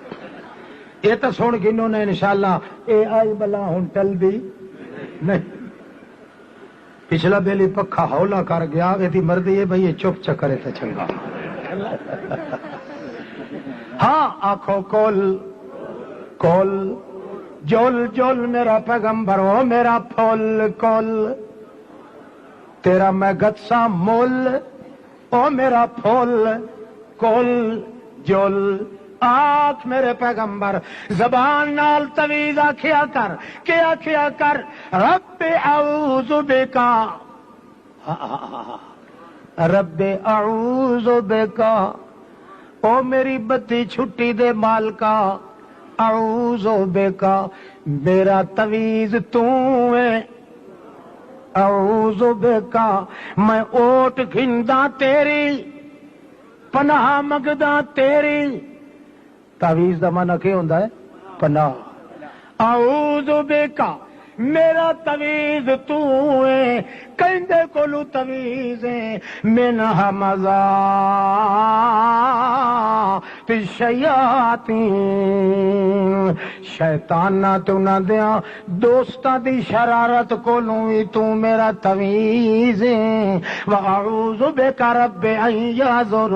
Speaker 1: یہ تو سن گنوں نے انشاءاللہ اے آئی بلا ہن ٹل دی نہیں. پچھلا بیلی پکھا ہولا کر گیا یہ مرضی ہے بھائی یہ چپ چکرے تو چنگا. ہاں آخو کول کول جول جول میرا پیغمبر ہو میرا پھول کول تیرا میں گتسا مول او میرا پھول کول جول. آنکھ میرے پیغمبر زبان نال تویز آکھیا کر کہ آکھیا کر رب اعوذ بکا رب اعوذ بکا او میری بتی چھٹی دے مالکا اعوذ بکا میرا تویز تو ہے اعوذ بکا میں اوٹ گھندا تیری پناہ مگدا تیری. تعویذ دا معنی کیا ہوندا ہے؟ پناہ. اعوذ بکا میرا تویز تو ہے کہندے کولو تویز ہے من حمزات الشیاطین شیطاناں تو نہ دیاں دوستاں دی شرارت کولوں وی تو میرا تویز ہے. واعوذ بک رب ان یحضرون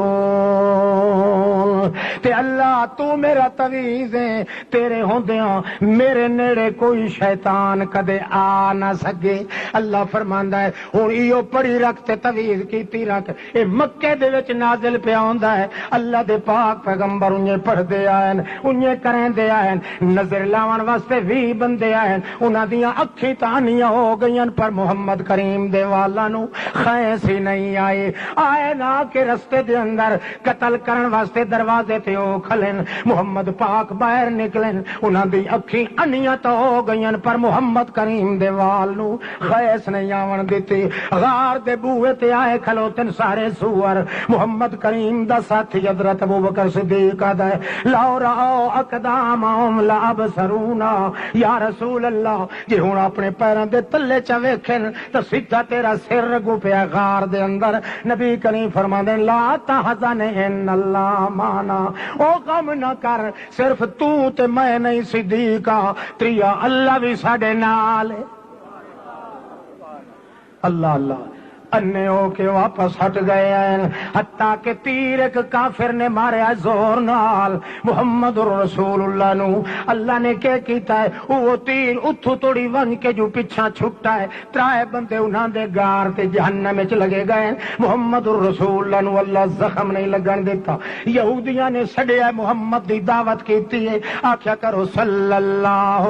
Speaker 1: تے اللہ تو میرا تویز ہے تیرے ہوندیاں میرے نیڑے کوئی شیطان کدے آ نہ سکے. اللہ فرماندا ہے ہن ایو پڑھی رکھ تے تویز کیتی رکھ. اے مکے دے وچ نازل پیا ہوندا ہے. اللہ دے پاک پیغمبر انہیں پڑھ دے آئے انہیں کریں دے آئے نظر لاون واسطے 20 بندے آئے انہاں دیاں اکھیں تانیاں ہو گئیاں پر محمد کریم دے والا نو خیس ہی نہیں آئے نہ کہ رستے دے اندر قتل کرن واسطے دروازے تے او کھلن محمد پاک باہر نکلن انہاں دی اکھیں انیاں تو ہو گئیاں پر محمد کریم دے وال نو خیس نہیں آون دتی. غار دے بوئے تے آئے کھلوتن سارے سور محمد کریم دا ساتھی حضرت ابوبکر صدیق آدا ہے لاؤ راؤ اقدامہم لابصرونا یا رسول اللہ جی ہن اپنے پیراں دے تلے چا ویکھن تے سیدھا تیرا سر رگو پیا غار دے اندر. نبی کریم فرماندے لا تحزن ان اللہ مانا او غم نہ کر صرف تو تے میں نہیں صدیقہ تریا اللہ بھی ساڈے نال ہے. اللہ اللہ انے ہو کے واپس ہٹ گئے ہیں حتیٰ کہ تیر ایک کافر نے ماریا زور نال محمد رسول اللہ نو. اللہ نے کیا کیتا ہے وہ تیر اتھو توڑی ون کے جو پیچھا چھٹا ہے ترائے بندے انہاں دے گار تے جہنم وچ لگے گئے. محمد رسول اللہ نو اللہ زخم نہیں لگن دیتا. یہودیاں نے سڑیا محمد دی دعوت کیتی ہے آکھیا کرو صلی اللہ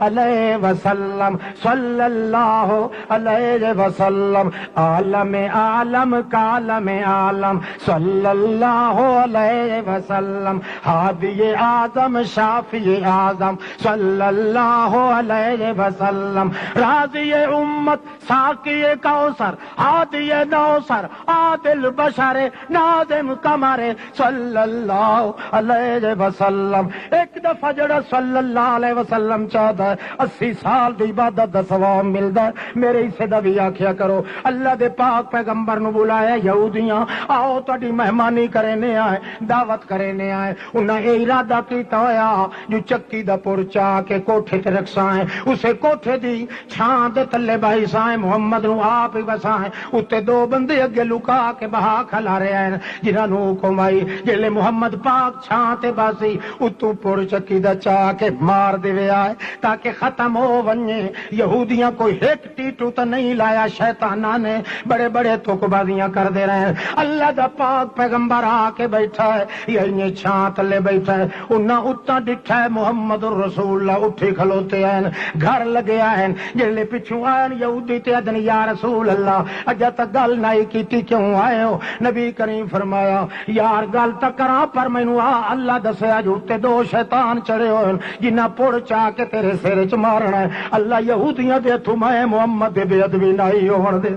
Speaker 1: علیہ وسلم صلی اللہ علیہ وسلم عالم عالم کالم عالم صلی اللہ علیہ وسلم ہادی اعظم شافی اعظم صلی اللہ علیہ وسلم راضی امت ساقی کوثر ہادی نوثر عادل بشر ناظم قمر صلی اللہ علیہ وسلم. ایک دفعہ جڑا صلی اللہ علیہ وسلم چاہتا ہے 80 سال دی عبادت دا ثواب ملدا ہے. میرے حصے دا بھی آکھیا کرو اللہ دے پاک پیغمبر نو بلایا یہودیاں آؤ تہاڈی مہمانی کرنے آئے دعوت کرنے آئے. انہاں اے ارادہ کیتا ہویا جو چکی دا پرچا کے کوٹھے تے رکھسائیں اسے کوٹھے دی چھاں دے تلے بائی سائیں محمد نو آپ ہی بسائیں اتے 2 بندے اگے لکا کے بہا کھلا رہے ہیں جنہاں نو حکم آئی جلے محمد پاک چھاں تے باسی اتو پور چکی دا چاہ کے مار دے آئے تاکہ ختم ہو ونجے. یہودیاں کوئی ہٹ ٹیٹو تو نہیں لایا شیطانہ نے بڑے بڑے تھوک بازیاں کر دے رہے ہیں. اللہ دا پاک پیغمبر آ کے بیٹھا ہے یہ چھاں تلے بیٹھا ہے انہاں اتا ڈٹھا ہے محمد الرسول اللہ اٹھی کھلوتے ہیں گھر لگے آئے جلے پچھوں آئے یہودی تے ادن یا رسول اللہ اجا تک گل نہیں کیتی کیوں آئے ہو. نبی کریم فرمایا یار گل تک کراں پر مینوں اللہ دسیا جو تے 2 شیطان چڑھے ہوئے جنہاں پڑ چاہ کے تیرے سر وچ مارنا ہے. اللہ یہودیاں دے ہتھوں میں محمد دے بے ادبی نہیں ہون دے.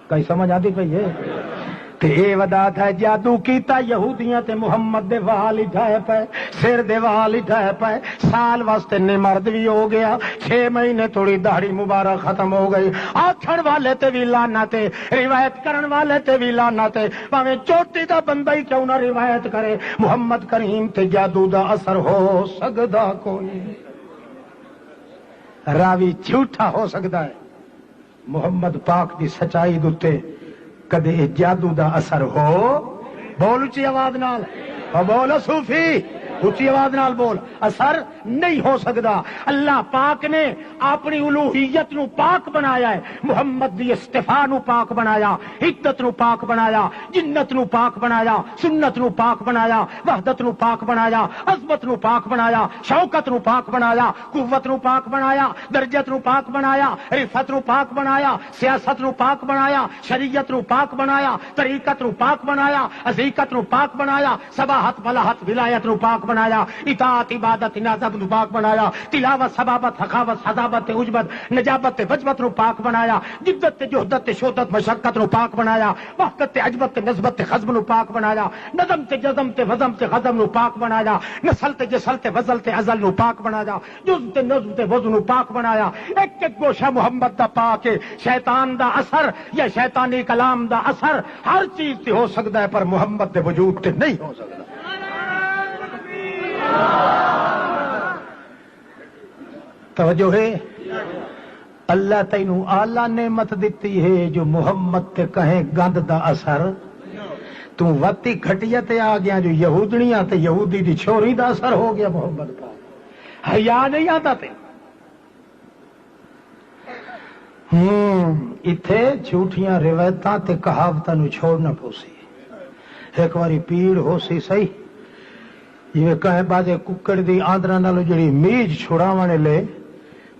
Speaker 1: کئی سمجھ آتی پئی ہے تے اے ودا تھا جادو کیتا یہودیاں تے محمد دے وال اٹھائے پے، سر دے وال اٹھائے پے، سال واسطے نمرد بھی ہو گیا، 6 مہینے تھوڑی داڑھی مبارک ختم ہو گئی، آکھن والے تے بھی لعنت ہے، روایت کرن والے تے بھی لعنت ہے، پاویں چوٹی دا بندہ ہی کیوں نہ روایت کرے، محمد کریم تے جادو دا اثر ہو سکدا کوئی، راوی جھوٹا ہو سکدا ہے، محمد پاک دی سچائی دے کدے جادو دا اثر ہو؟ بول اچھی آواز نال، اور بول صوفی اچھی آواز نال بول، اثر نہیں ہو سکتا۔ اللہ پاک نے اپنی الوہیت نو پاک بنایا ہے، محمد دی استفاء نو پاک بنایا، حدت نو پاک بنایا، جنت نو پاک بنایا، سنت نو پاک بنایا، وحدت نو پاک بنایا، عظمت نو پاک بنایا، شوکت نو پاک بنایا، قوت نو پاک بنایا، درجت نو پاک بنایا، رفت نو پاک بنایا، سیاست نو پاک بنایا، شریعت نو پاک بنایا، طریقت نو پاک بنایا، حقیقت نو پاک بنایا، صباحت بلاحت ولایت نو پاک بنایا، اطاعت عبادت نازب نو پاک بنایا، تلاوت ثبابت حقاوت صدابت عجبت نجابت وجبت نو پاک بنایا، جدت جہدت شدت مشقت نو پاک بنایا، وحدت عجبت نسبت خزم نو پاک بنایا، نظم تے جزم تے وزم تے غزم نو پاک بنایا، نسل تے جسل تے وزل تے ازل نو پاک بنایا، جز تے نظم تے وزن نو پاک بنایا، ایک ایک گوشہ محمد دا پاک ہے، شیطان دا اثر یا شیطانی کلام دا اثر ہر چیز تے ہو سکتا ہے، پر محمد دے وجود تے نہیں ہو سکتا۔ توجہ ہے، اللہ تینوں اعلیٰ نعمت دیتی ہے جو محمد تے کہیں گند دا اثر، تو وتی گھٹیا تے آ گیا جو یہودنیاں تے یہودی دی چھوری دا اثر ہو گیا محمد کا، حیا نہیں آتا تے اتھے جھوٹیاں روایتاں تے کہاوتاں نو چھوڑنا پوسی، ایک واری پیڑ ہو سی صحیح، یہ کہیں بازے ککڑ دی آندرا نالو جڑی میج چھڑاوانے لے،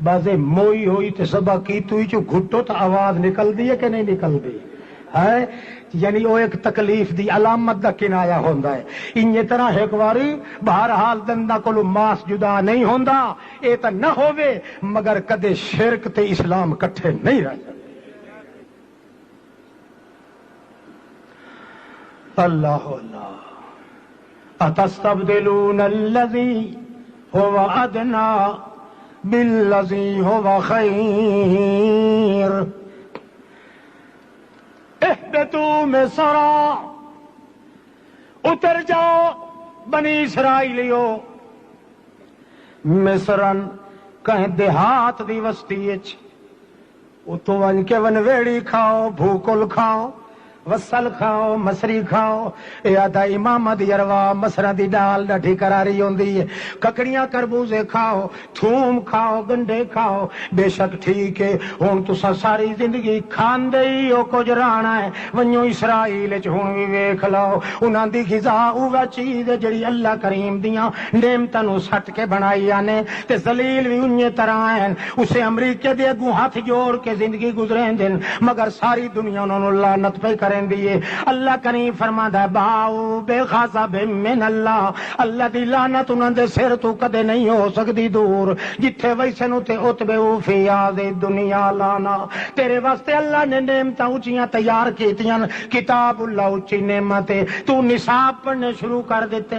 Speaker 1: بازے موئی ہوئی تے سبا کی تو ہی چو گھٹو تا آواز نکل دی ہے کہ نہیں نکل دی ہے، یعنی وہ ایک تکلیف دی علامت دا کنایا ہوندا ہے، انجے طرح ایک واری بہرحال دندہ کولو ماس جدا نہیں ہوندا، اے تا نہ ہووے مگر کدے شرک تے اسلام کٹھے نہیں رہ سکتے۔ اللہ اللہ اتستبدلون الذی هو ادنى بالذی هو خیر اہبطوا مصرا، اتر جاؤ بنی اسرائیلیو، مصرن کہیں دیہات دی وسطی اچ، اتو ون کے ونویڑی کھاؤ، بھوکل کھاؤ، وصل کھاؤ، مسری کھاؤ، یادا امام دی اروا مسرا دی ڈال ڈٹھی کراری ہوندی ہے، ککڑیاں کربوزے کھاؤ، تھوم کھاؤ، گنڈے کھاؤ، بے شک ٹھیک ہے ہن تساں ساری زندگی کھاندے ہی او کچھ رہنا ہے، ونجو اسرائیل وچ ہن وی ویکھ لو انہاں دی غذا اوہ چیز ہے جڑی اللہ کریم دیاں نعمتاں نو سٹ کے بنائیاں نے، تے ذلیل وی انہی طرح ہیں، اسے امریکہ دے اگوں ہاتھ جوڑ کے زندگی گزریں دن، مگر ساری دنیا انہاں نو لعنت پہ کریں دیئے۔ اللہ کریم فرماتا ہے باؤ بے غضب من اللہ، اللہ دی لعنت انہاں دے سر تو کدے نہیں ہو سکتی دور، جتھے ویسے نو تے اتبعوا فی ہذہ دنیا لانا، تیرے واسطے اللہ نے نعمتاں اونچیاں تیار کیتیاں، کتاب اللہ اونچی نعمت ہے، تو نصاب پڑھنے شروع کر دیتے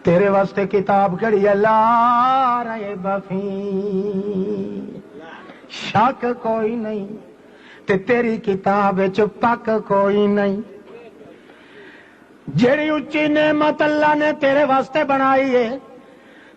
Speaker 1: تیرے واسطے کتاب کڑی ہے لا ریب فیہ، شک کوئی نہیں، تے تیری کتاب وچ پک کوئی نہیں، جیڑی اونچی نعمت اللہ نے تیرے واسطے بنائی ہے،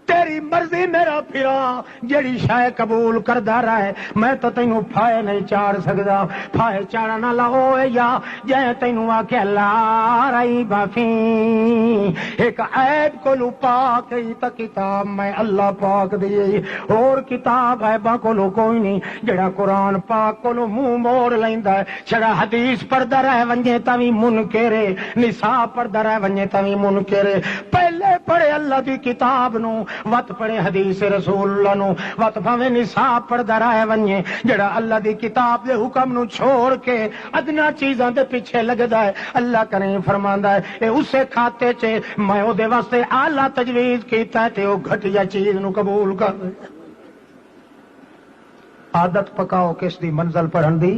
Speaker 1: تیری مرضی میرا پھرا جیڑی شے قبول کردا رہے، میں تو تینوں پھائے نہیں چاڑ سکدا، پھائے چاڑنا لاؤ یا جے تینوں آکھے لا ریب فیہ، ایک عیب کو لو پاک ہی تا کتاب میں اللہ پاک دی، اور کتاب عیباں کو لو کوئی نہیں، جڑا قرآن پاک کو لو منہ موڑ لیندا ہے، چھڑا حدیث پڑھدا رہے ونجے تاوی منکرے، نصاب پڑھدا رہے ونجے تاوی منکرے، پہلے پڑھے اللہ دی کتاب نو، وت پڑھے حدیث رسول اللہ نو، وت بھاویں نصاب پڑھدا رہے ونجے، جڑا اللہ دی کتاب دے حکم نو چھوڑ کے ادنا چیزاں دے پیچھے لگدا ہے، اللہ کریم فرماندا ہے اے اسے کھاتے چ میں او دے واسطے اعلیٰ تجویز کیتا ہے تے او گھٹیا چیز نو قبول کر عادت پکاؤ کس دی منزل پڑھن دی؟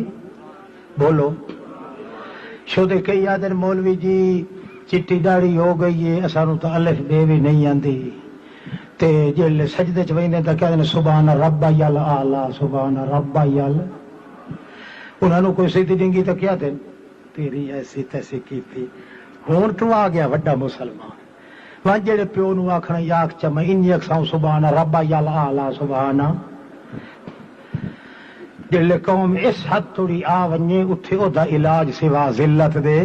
Speaker 1: بولو شودے کئی آدن مولوی جی چٹی داڑھی ہو گئی ہے اسانو تو الف بے بھی نہیں آندی تے جلے سجدے چ ویندے تے کہندے سبحان ربی الاعلی سبحان ربی ال انہاں نو کوئی سیدھی ڈنگی تے کیا دین تیری ایسی تیسی کیتی ہن تو آ گیا وڈا مسلمان وہاں جڑے پیو نو آکھنا یاک چم انجی اکساں سبحان ربی الاعلی سبحان جلے قوم اس حد توڑی آ ونجے اتھے او دا علاج سوا ذلت دے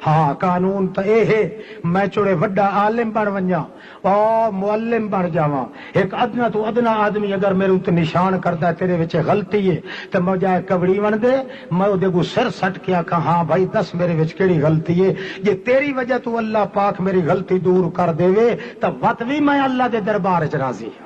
Speaker 1: ہاں قانون تو یہ ہے میں چوڑے وڈا عالم بن ونجا او معلم بن جاواں ایک ادنا تو ادنا آدمی اگر میرے اتنے نشان کرتا ہے تیرے وچ غلطی ہے تو میں جائے کبڑی ون دے میں او دے کو سر سٹ کے آکھاں ہاں بھائی دس میرے وچ کیڑی غلطی ہے جے تیری وجہ تو اللہ پاک میری غلطی دور کر دے تو وت بھی میں اللہ دے دربار وچ راضی ہوں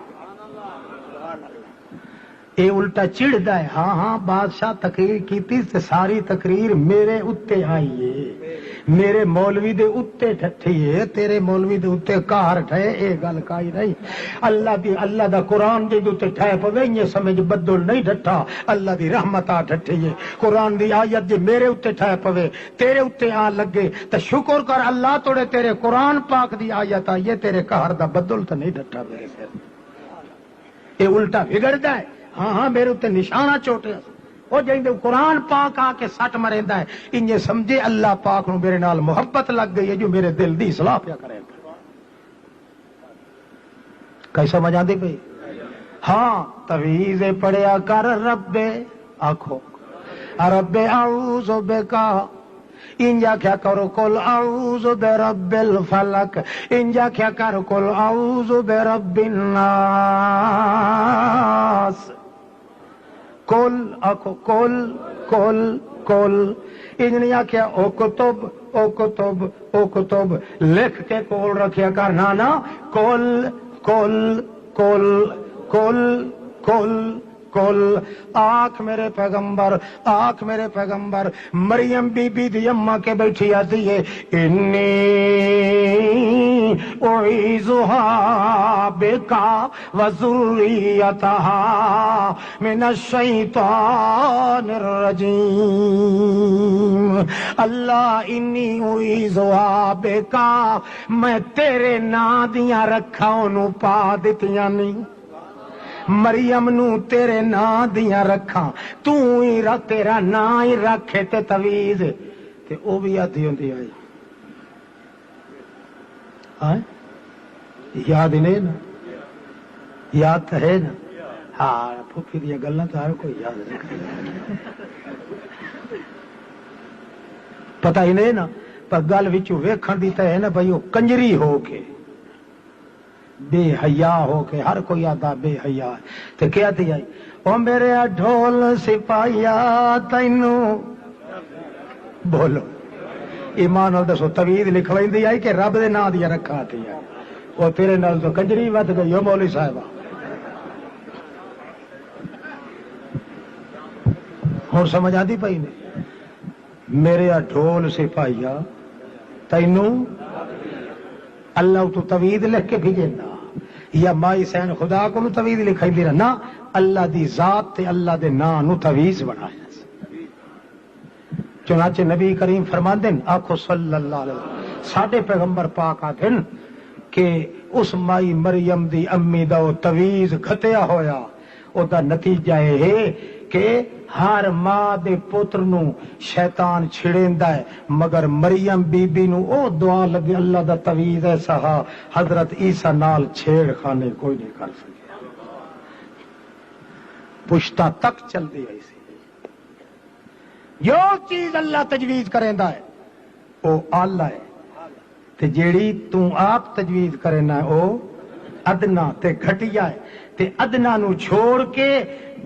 Speaker 1: اے الٹا چڑھدا ہے ہاں ہاں بادشاہ تقریر کیتی تے ساری تقریر میرے اتے آئی ہے میرے مولوی دے اتے ٹھٹھی ہے تیرے مولوی دے اتے کار ٹھے اے گل کائی نہیں اللہ دا قرآن دے اتے ٹھے پوے یہ سمجھ بدل نہیں ڈٹھا اللہ دی رحمت آ ڈٹھی ہے قرآن دی آیت جے میرے اتے ٹھے پوے تیرے اتے آ لگے تو شکر کر اللہ توڑے تیرے قرآن پاک دی آیت آئی ہے تیرے کار دا بدل تو نہیں ڈٹھا میرے سر اے الٹا بگڑدا ہے ہاں ہاں میرے اتنے نشانہ چوٹے وہ جائیں قرآن پاک آ کے سٹ مریندا ہے انجے سمجھے اللہ پاک نو میرے نال محبت لگ گئی ہے جو میرے دل دی اصلاح پیا کرے کیسا مزہ آندی پئی ہاں تویز پڑھیا کر رب آکھو رب اعوذ بکا انجا کیا کرو قل اعوذ برب الفلق انجا کیا کرو قل اعوذ برب الناس کل آکھو کل کل کل انجنی آکھیا او کتب او کتب او کتب لکھ کے کول رکھیا کر نانا کل کل کل کل کل کل آنکھ میرے پیغمبر مریم بی بی دی اماں کے بیٹھی آتی ہے انی اعیذھا بکا وذریتھا من الشیطان الرجیم اللہ انی اعیذھا بکا میں تیرے ناں دیاں رکھاں نو پا دتیاں نہیں مریم نو تیرے نا دیاں رکھاں تو ہی تیرا نا ہی رکھے تے تویز تے او بھی آدھی ہوندی آئی یاد ہی نہیں نا یاد تو ہے نا ہاں پھوپھی دیا گلاں تو ہر کوئی یاد نہیں پتہ ہی نہیں نا پر گل وچوں ویکھن دی تے ہے نا بھائی او کنجری ہو کے بے حیا ہو کے ہر کوئی آتا بے حیا تو کیا تھی آئی او میرے ڈھول سپاہیا تینو بولو ایمان نال دسو تویز لکھوائندی آئی کہ رب دے نام دیا رکھا تھی آئی وہ تیرے نال تو کنجری ود گئی ہو مولوی صاحبہ ہوں سمجھ آتی پئی نے میرے ڈھول سپاہیا تینو اللہ تو توید لکھ کے بھیجنا یا مائی سین خدا کو نو توید لکھائی دی رہنا اللہ دی ذات تے اللہ دے نام نو تویز بنایا چنانچہ نبی کریم فرماندن آخو صلی اللہ علیہ وسلم ساڈے پیغمبر پاک آدھن کہ اس مائی مریم دی امی دا تویز گھتیا ہویا او دا نتیجہ ہے کہ ہر ماں دے پتر نو شیطان چھڑیندا ہے مگر مریم بی بی نو او دعا لگے اللہ دا تویز ایسا حضرت عیسیٰ نال چھیڑ خانے کوئی نہیں کر سکے پشتہ تک چل دی ایسی جو چیز اللہ تجویز کریندا ہے او آلہ ہے تے جیڑی تو آپ تجویز کرنا ہے او ادنا تے گھٹیا ہے تے ادنا نو چھوڑ کے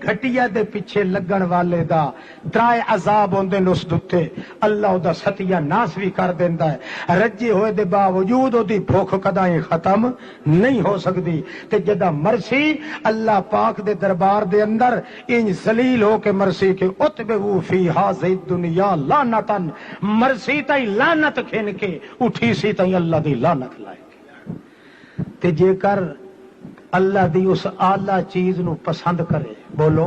Speaker 1: گھٹیا دے پیچھے لگن والے دا ترائے عذاب ہوندے نس دتے اللہ دا ستیہ ناس بھی کر دیندا ہے رجے ہوئے دے باوجود دی بھوک کدائیں ختم نہیں ہو سکتی تے جدا مرسی اللہ پاک دے دربار دے اندر ان ذلیل ہو کے مرسی کے اتبعو فی ہذہ الدنیا لعنتن مرسی تئی لعنت کھین کے اٹھی سی تئی اللہ دی لعنت لائے تے جے کر اللہ دی اس اعلی چیز نو پسند کرے بولو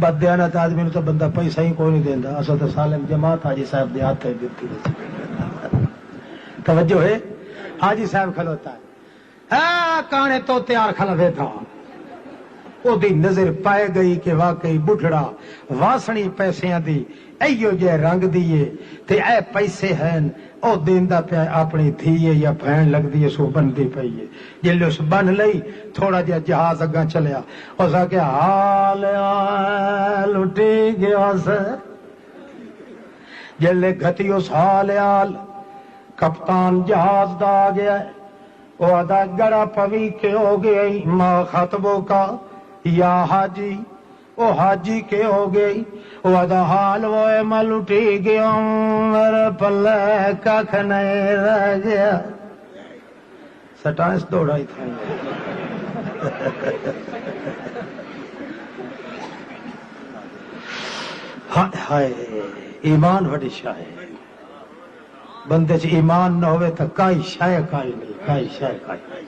Speaker 1: بدیانت آدمی نو تو بندہ پیسہ ہی کوئی نہیں دیندا. اصل تو سالم جماعت حاجی صاحب دے ہاتھ دیتی توجہ ہے. حاجی صاحب کھلوتا ہے کانے تو تیار کھلا دیتا. او دی نظر پائے گئی کہ واقعی بڈھڑا واسنی پیسیاں دی ایو جے رنگ دیے تے اے پیسے ہیں او دیندا پیا اپنی دھیے یا بہن لگ دیے سو بندی پئی ہے. جلے اس بن لئی تھوڑا جہا جہاز اگاں چلیا اس آکے حال لٹی گیا سے. جلے گھتی اس حال کپتان جہاز دا آ گیا ہے. وہ ادا گڑا پوی کے ہو گئی ماں خطبوں کا یا حاجی او حاجی کے ہو گئی. وہ ادا حال وہ میں لٹی گیا میرے پلے کھ نہیں رہ گیا. سٹانس دوڑائی تھا ہائے ایمان وڈی شاہ ہے. بندے چ ایمان نہ ہوئے تو کائی شاہ کائی نہیں کائی شاہ کائی نہیں.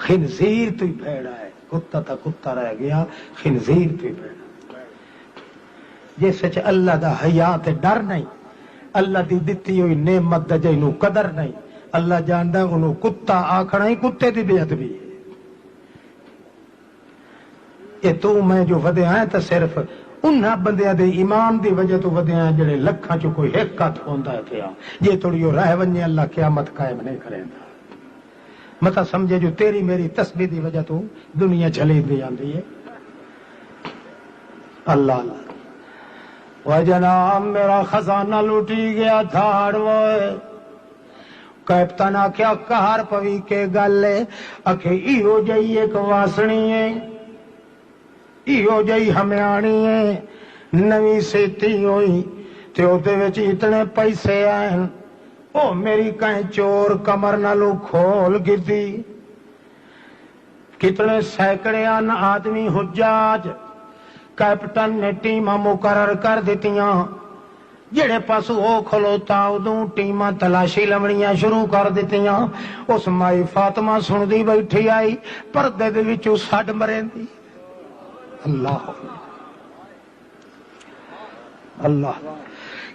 Speaker 1: خنزیر تو ہی بھیڑا ہے. کتا تا کتا رہ گیا خنزیر تو ہی بھیڑا. جس چ اللہ دا حیا تے ڈر نہیں اللہ دی دتی ہوئی نعمت دا جے نو قدر نہیں اللہ جاندا انہوں کتا آکھنا ہی کتے دی بے ادبی ہے. یہ تو میں جو ودے ہیں تو صرف انہاں بندیاں دے ایمان دی وجہ تو ودے ہیں جڑے لکھاں چ کوئی ایک ہاتھ ہوندا ہے پیا. جے تھوڑی رہ ونجے اللہ قیامت قائم نہیں کریندا. متا سمجھے جو تیری میری تسبیح دی وجہ تو دنیا چلی دی جاندی ہے. اللہ اللہ وہ جناب میرا خزانہ لوٹی گیا تھاڑ وہ کیپٹن آخیا کہار پوی کے گل اکھے ایو جئی ایک واسنی ہے ایو جئی ہمیانی ہے نوی سیتی ہوئی تے اوتے وچ اتنے پیسے آئیں او میری کہیں چور کمر نالو کھول گدی. کتنے سینکڑے ان آدمی حجاج کیپٹن نے ٹیماں مقرر کر دیتیاں. جڑے پاسو او کھلوتا ادوں ٹیماں تلاشی لمڑیاں شروع کر دیتیاں. اس مائی فاطمہ سندی بیٹھی آئی پردے دے وچوں سڈ مریندی. اللہ اللہ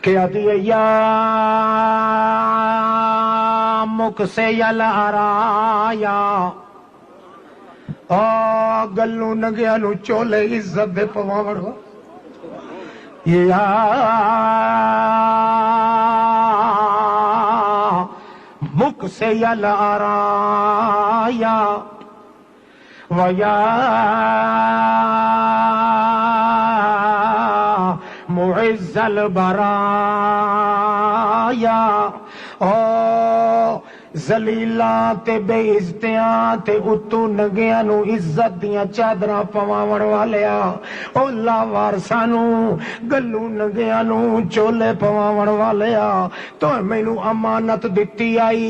Speaker 1: کیا دی یا مک سے یل آرایا گلو نگیا نو چولے عزت دے پواوڑ یا مک سے یل آرایا ویا معز البرایا زلیلاں تے بے عزتیاں تے اتو نگیاں نو عزت دیاں چادراں پواون والیا او لاوارساں نو گلو نگیاں نو چولے پواون والیا. تو مینوں امانت دتی آئی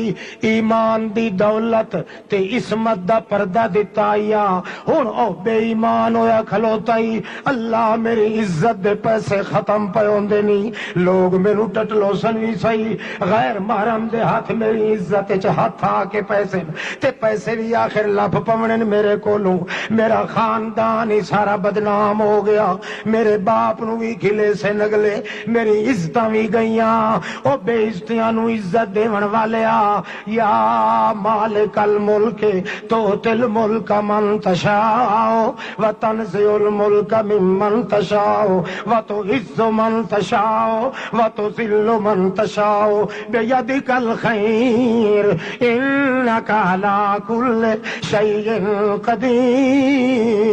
Speaker 1: ایمان دی دولت تے عصمت دا پردہ دتا آیا. ہن او بے ایمان ہویا کھلوتا ہی اللہ میری عزت دے پیسے ختم پے ہوندے نہیں. لوگ مینوں ٹٹلو سن وی صحیح غیر محرم دے ہاتھ میری عزت ہاتھ آ کے پیسے بھی آخر لب پونے میرے کولوں. میرا خاندان ہی سارا بدنام ہو گیا. میرے باپ نو بھی گلے سے نگلے میری عزت بھی گئیاں. او بے عزتیاں نو عزت دیون والیا یا مالک الملک تؤتی الملک من تشاء وتنزع الملک ممن تشاء وتعز من تشاء وتذل من تشاء بیدک الخیر انک علی کل شیء قدیر.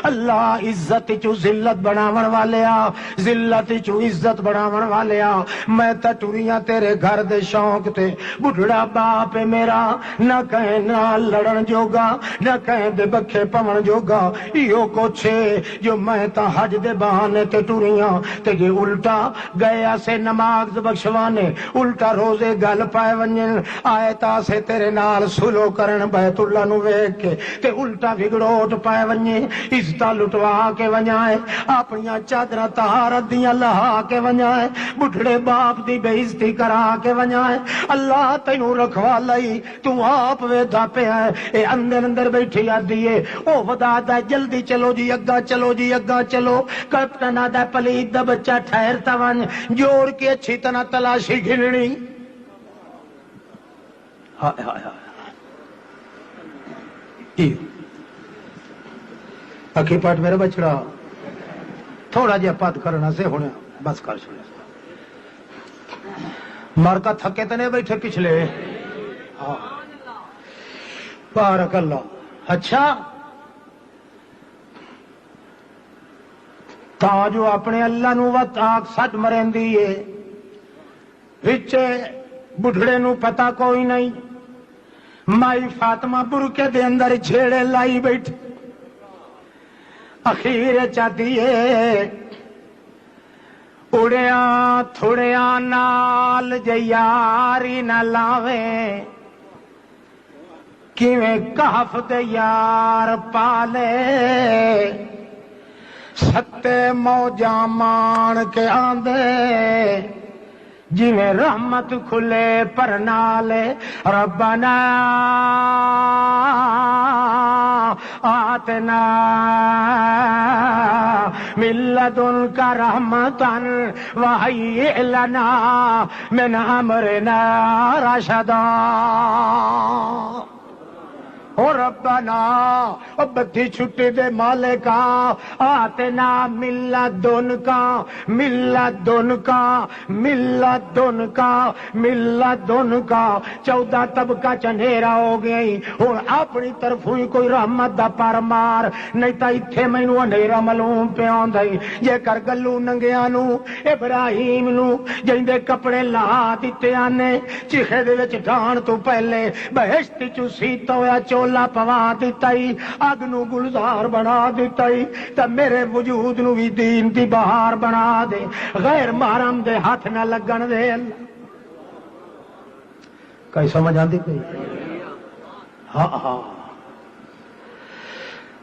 Speaker 1: اللہ عزت چو ذلت بناون والیا ذلت چو عزت بناون والیا. میں تا ٹریاں تیرے گھر دے شوق تے بڑھڑا باپ میرا نہ کہیں نہ لڑن جوگا نہ کہیں دے بکھے پون جوگا. ایو کوچھے جو میں تا حج دے بہانے تے ٹریاں تے یہ الٹا گیا سے نماز بخشوانے الٹا روزے گل پائے ونجن آئے تاسے تیرے نال سلو کرن بیت اللہ نو ویکھ کے تے الٹا وگڑوٹ پائے ونجے عزتاں لٹوا کے ونجائے اپنیاں چادراں طہارت دیاں لہا کے ونجائے بڈھڑے باپ دی بے عزتی کرا کے ونجائے اللہ تینوں رکھوا لئی تو آپ ویدا پیا ہے اے اندر بیٹھی آدھی ہے او ودا دا جلدی چلو جی اگا چلو جی اگا چلو کیپٹن آدھا پلید دا بچہ ٹھہرتا ون جوڑ کے اچھی طرح تلاشی گھننی ہائے ہائے ہائے اکھی پاٹ میرا بچڑا تھوڑا جہا پت کرنا سے ہونے بس کر چھوڑے مر کا تھکے تو نہیں بیٹھے پچھلے ہاں بارک اللہ اچھا تا جو اپنے اللہ نو وقت آگ سٹ مرین دیئے وچے بڑھڑے نو پتا کوئی نہیں مائی فاطمہ برکے دے اندر جھیڑے لائی بیٹھ اخیر چاہتی ہے اڑیاں تھوڑیاں نال جیاری نہ لاویں کیویں کہف دے یار پالے ستے موجاں مان کے آندے جویں رحمت کھلے پر نالے ربنا آتنا من لدنک رحمتا وہیئ لنا من امرنا رشدا او ربنا او بدھی چھٹی دے مالکا آتنا ملت دن کا ملت دن کا ملت دن کا ملت دن کا 14 طبقہ چنھیرا ہو گئی ہن اپنی طرف ہوئی کوئی رحمت دا پر مار نہیں تا ایتھے مینوں اندھیرا معلوم پہ آندی جے کر گلو ننگیاں نو ابراہیم نو جیندے کپڑے لا دتے آنے چیخے دے وچ ڈھان تو پہلے بہشت چ سیتا ہویا چولا پوا دیتائی اگ نو گلزار بنا دیتائی تا میرے وجود نو بھی دین دی بہار بنا دے غیر محرم دے ہاتھ نہ لگن دے کئی سمجھ آندی پئی ہاں ہاں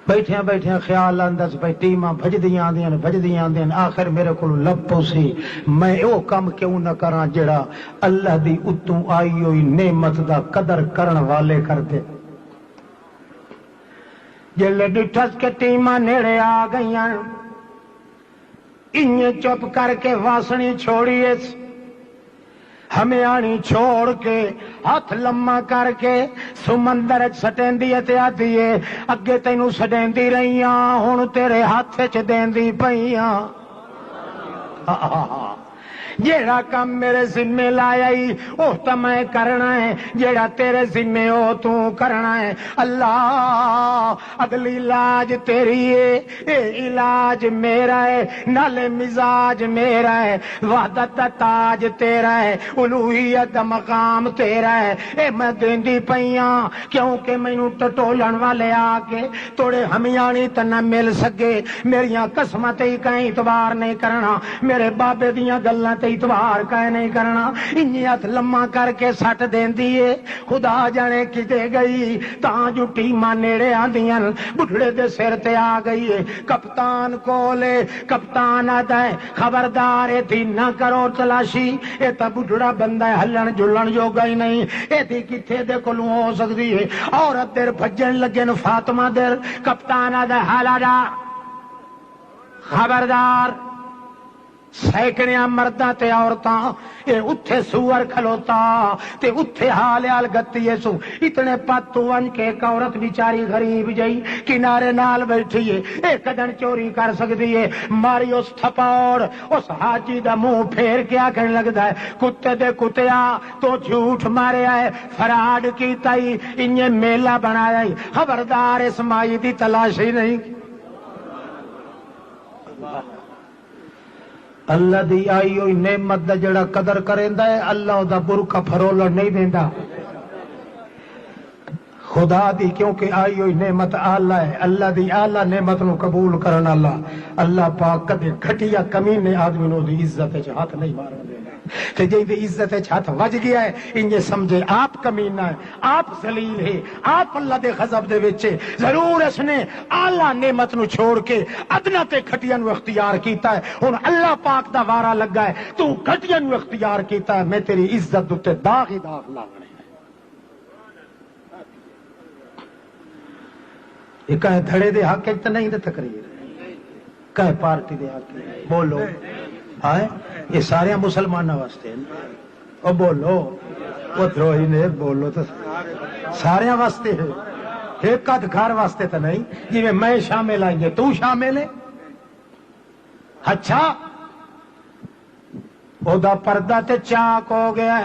Speaker 1: بیٹھیاں بیٹھیاں خیال آندس بھائی ٹیماں بھجدیاں آندیاں آخر میرے کو لب پوسی میں او کم کیوں نہ کراں جڑا اللہ دی اتوں آئی ہوئی نعمت دا قدر کرن والے کرتے جلے ڈٹھس کے ٹیماں نیڑے آ گئیاں انہیں چپ کر کے واسنی چھوڑیے ہمیں آنی چھوڑ کے ہاتھ لما کر کے سمندر سٹین دی آتی ہے اگے تینوں سٹین دی رہیاں ہن تیرے ہاتھ چ دین دی پئیاں جیڑا کام میرے ذمہ لایا ہی وہ تو میں کرنا ہے جیڑا تیرے ذمہ ہو تو کرنا ہے اللہ اگلی علاج تیری ہے اے علاج میرا ہے نالے مزاج میرا ہے وحدت دا تاج تیرا ہے الوہیت دا مقام تیرا ہے اے میں دیندی پئیاں کیونکہ مینوں ٹٹولن والے آ کے توڑے ہمیانی تے نہ مل سکے میریاں قسماں تے کہیں اعتبار نہیں کرنا میرے بابے دیاں گلاں اتوار کا نہیں کرنا انہیں ہاتھ لما کر کے سٹ دیندی ہے خدا جانے کتے گئی تاں جو ٹیماں نیڑے آندیاں بڑھڑے دے سر تے آ گئی ہے کپتان کولے کپتان آتا ہے خبردار اے تھی نہ کرو تلاشی اے تا بڑھڑا بندہ ہے ہلن جلن جو گئی نہیں اے تھی کتے دے کلوں ہو سکتی ہے عورت دیر بھجن لگن فاطمہ دیر کپتان آتا ہے حالا خبردار سینکڑیاں مرداں تے عورتاں اے اتھے سور کھلوتا تے اتھے حال حال گتی سو اتنے پتو ون کے ایک عورت بیچاری غریب جئی کنارے نال بیٹھی ہے ایک دن چوری کر سکتی ہے ماری اس تھپاڑ اس حاجی دا منہ پھیر کے آکھن لگدا ہے کتے دے کتیا تو جھوٹ مارے آئے فراڈ کیتا ہی انہیں میلہ بنایا ہی خبردار اس مائی دی تلاشی نہیں اللہ دی آئی ہوئی نعمت دا جڑا قدر کریندا ہے اللہ دا برکا پھرولن نہیں دیندا خدا دی کیونکہ آئی ہوئی نعمت آلہ ہے اللہ دی آلہ نعمت نو قبول کرن اللہ پاک کدے گھٹیا کمینے آدمی نو دی عزت ہاتھ نہیں مارن دینا تے جی دی عزت ہاتھ وج گیا ہے انجے سمجھے آپ کمینہ ہے، آپ ذلیل ہے، آپ اللہ دے غضب دے وچ ہے۔ ضرور اس نے اعلیٰ نعمت نو چھوڑ کے ادنا تے گھٹیا نو اختیار کیتا ہے، ہن اللہ پاک دا وارا لگا ہے تو گھٹیا نو اختیار کیتا ہے، میں تیری عزت تے داغ ہی داغ لاونے یہ کہیں دھڑے دے حق تو نہیں دے تقریر کہیں پارٹی دے حق بولو آئے یہ سارے مسلمانوں واسطے او بولو وہ دروہی نے بولو تو سارے واسطے ہے، ایک آدھ گھر واسطے تو نہیں جی میں شامل آئیں گے تو شامل ہے۔ اچھا او دا پردہ تے چاک ہو گیا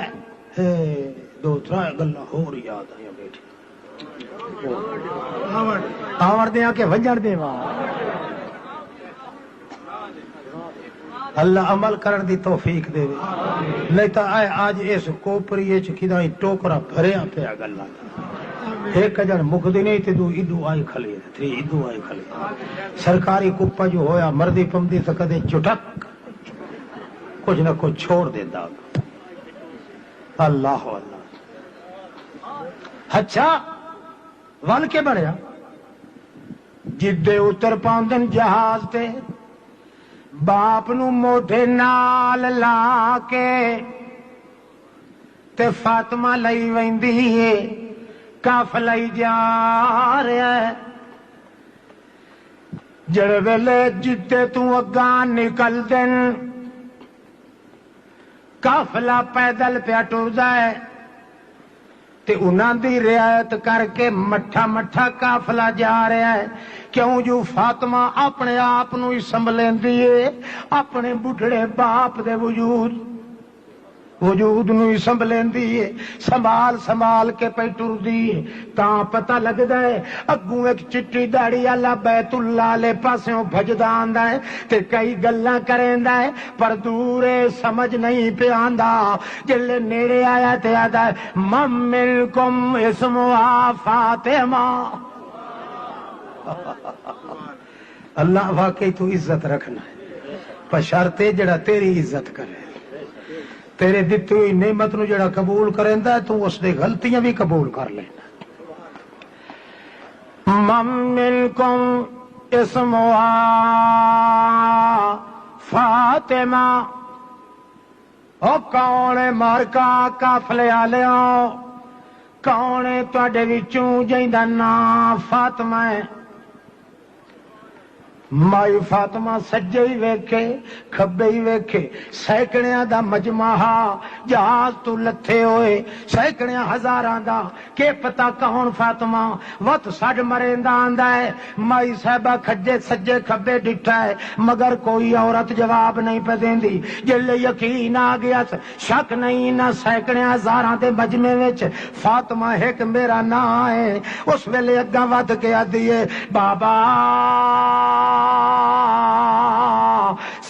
Speaker 1: ہے، دو ترائے گلاں ہور یاد آئیں بیٹھی آور دیا کہ وجڑ دے اللہ عمل کرن دی توفیق دے نہیں تو آئے آج اس کوپری چکیدہ ٹوکرا بھریا پیا گلا ایک جن مکدی نہیں تے دو ایڈو آئی کھلے تھری ایڈو آئی کھلے سرکاری کپا جو ہویا مردی پمدی تو کدے چٹک کچھ نہ کچھ چھوڑ دے داغ اللہ اللہ۔ اچھا ول کے بڑھیا جدے اتر پاؤندن جہاز تے باپ نو موٹے نال لا کے تے فاطمہ لئی ویندی ہے قافلہ جا رہا ہے جڑ ویلے جدے تو اگاں نکل دن قافلہ پیدل پیا ٹردا ہے تے انہاں دی رعایت کر کے مٹھا مٹھا قافلہ جا رہا ہے کیوں جو فاطمہ اپنے آپ نو ہی سنبھلیندی ہے اپنے بڈھڑے باپ دے وجود نو ہی سنبھلیندی ہے سنبھال سنبھال کے پہ ٹردی ہے تاں پتہ لگدا ہے اگوں ایک چٹی داڑھی والا بیت اللہ لے پاسوں بھجدا آندا ہے تے کئی گلاں کریندا ہے پر دورے سمجھ نہیں پہ آندا جلے نیڑے آیا تے آدا ہے مم منکم اسمها فاطمہ اللہ واقعی تو عزت رکھنا ہے پر شرط ہے جڑا تیری عزت کرے تیرے دتی ہوئی نعمت نو جڑا قبول کریندا ہے تو اس دے غلطیاں بھی قبول کر لینا۔ من منکم اسمها فاطمہ او کون مارکا قافلے والےوں کون تواڈے وچوں جیندا نام فاطمہ ہے؟ مائی فاطمہ سجے ہی ویکھے کھبے ہی ویکھے سینکڑیاں دا مجمع جہاز تو لتھے ہوئے سینکڑیاں ہزاراں دا کہ پتہ کون فاطمہ وت سڈ مریندا آندا ہے مائی صاحبہ کھجے سجے کھبے ڈٹھا ہے مگر کوئی عورت جواب نہیں پہ دیندی جلے یقین آ گیا شک نہیں نہ سینکڑیاں ہزاراں دے مجمع وچ فاطمہ ایک میرا نام ہے اس ویلے اگاں ود کے آدھی ہے بابا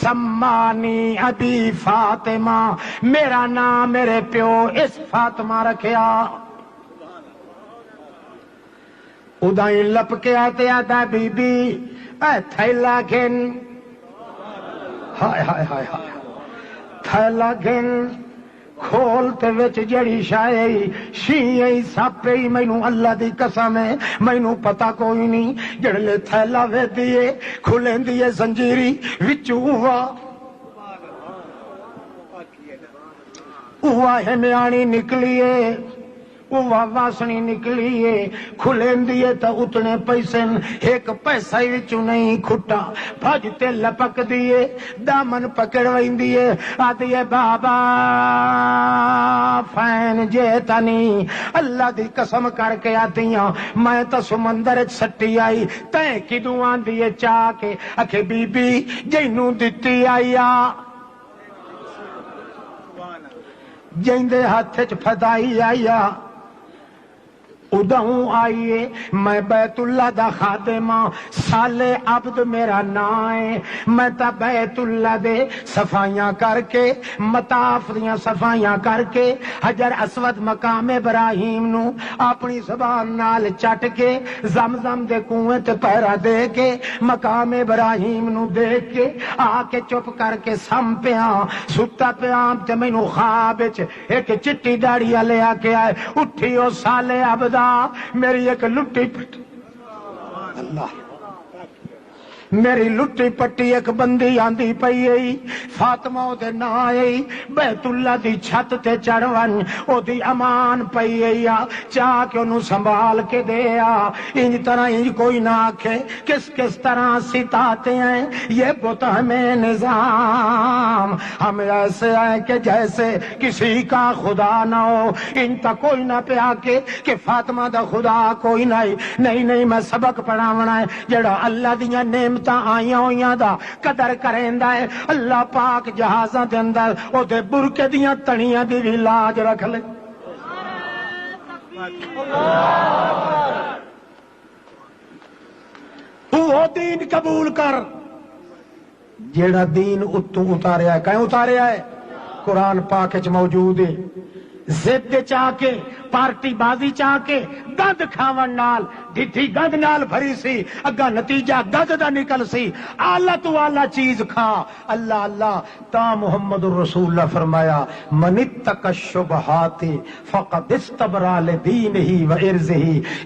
Speaker 1: سمانی ابی فاطمہ میرا نام میرے پیو اس فاطمہ رکھیا ادائیں لپ کے آتے آتا بی بی اے تھیلا گھن ہائے ہائے ہائے ہائے تھیلا گھن کھولتے وچ جڑی شائی شیئی ساپی مینوں اللہ دی قسم ہے مینوں پتہ کوئی نہیں جڑلے تھیلا وے دیے کھلیں دیے زنجیری وچوں ہوا ہے میانی نکلیے واسنی نکلیے کھلیں دیے تا اتنے پیسے ایک پیسہ ہی وچوں نہیں کھٹا بھجتے لپک دیے دامن پکڑ وین دیے آدھیے بابا فین جیتنی اللہ دی قسم کر کے آدھیاں میں تا سمندر سٹی آئی تیں کدوں آن دیے چاہ کے اکھے بی بی جینوں دتی آئی جیندے ہاتھ چ پھدائی آئی خداؤں آئیے میں بیت اللہ دا خادم ہاں سالے عبد میرا نام ہے میں تا بیت اللہ دے صفائیاں کر کے مطاف دیاں صفائیاں کر کے حجر اسود مقام ابراہیم نو اپنی زبان نال چٹ کے زمزم دے کنویں تے پیرا دے کے مقام ابراہیم نو دیکھ کے آ کے چپ کر کے سم پیاں ستا پیاں تے مینوں خواب وچ ایک چٹی داڑھی والے آ کے آئے اٹھی او سالے عبدا میری ایک لٹی پٹی اللہ میری لٹی پٹی ایک بندی آندی پئی ائی فاطمہ او دے نام ائی بیت اللہ دی چھت تے چڑھون او دی امان پئی ائی چاہ کے انہوں سنبھال کے دے انج طرح انج کوئی نہ آکھے کس طرح ستاتے ہیں یہ بت ہمیں نظام ہم ایسے ہیں کہ جیسے کسی کا خدا نہ ہو ان تک کوئی نہ پہ آکے کہ فاطمہ دا خدا کوئی نہیں میں سبق پڑھاونا ہے جڑا اللہ دیاں نعمت آئیاں ہوئیاں دا قدر کریندا ہے اللہ پاک جہازاں دے اندر او دے برکے دیاں تنیاں دی بھی لاج رکھ لے وہ دین قبول کر جیڑا دین اتوں اتاریا ہے کہیں اتاریا ہے قرآن پاک وچ موجود ہے زد چاہ کے پارٹی بازی چاہ کے گند کھاون نال ڈٹھی گند نال بھری سی اگا نتیجہ گند دا نکل سی آلہ تو آلہ چیز کھا اللہ اللہ تا محمد الرسول اللہ فرمایا من اتق الشبہات فقد استبرا لدینہ و ارضہ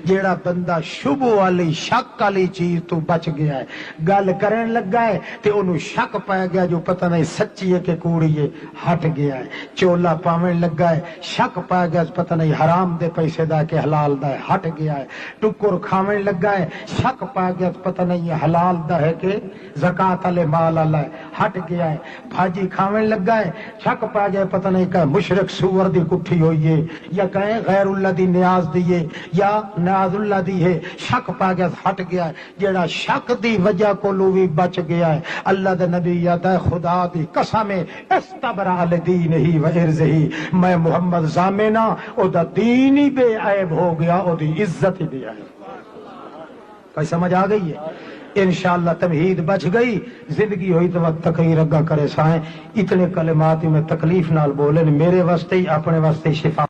Speaker 1: جیڑا بندہ شبہ والی شک والی چیز تو بچ گیا ہے گل کرن لگا ہے تے انہوں شک پا گیا جو پتہ نہیں سچی ہے کہ کوڑی ہے ہٹ گیا ہے چولا پاون لگا ہے شک پا گیا پتہ نہیں حرام دے پیسے دا کہ حلال دا ہے ہٹ گیا ہے ٹکر کھاون لگا ہے شک پا گیا پتہ نہیں یہ حلال دا ہے کہ زکات والے مال والا ہے ہٹ گیا ہے بھاجی کھاون لگا ہے شک پا گیا پتہ نہیں کہ مشرک سور دی کٹھی ہوئی ہے یا کہیں غیر اللہ دی نیاز دی ہے یا نیاز اللہ دی ہے شک پا گیا ہٹ گیا ہے جیڑا شک دی وجہ کو لوی بچ گیا ہے اللہ دے نبی یاد ہے خدا دی قسم استبرا لدینہ و ارضہ میں محمد زامنا او دا دین ہی بے عیب ہو گیا او دی عزت ہی بے عیب کوئی سمجھ آ گئی ہے انشاءاللہ تمہید بچ گئی زندگی ہوئی تو وقت تقریر اگا کرے سائیں اتنے کلمات میں تکلیف نال بولے میرے واسطے ہی اپنے واسطے شفا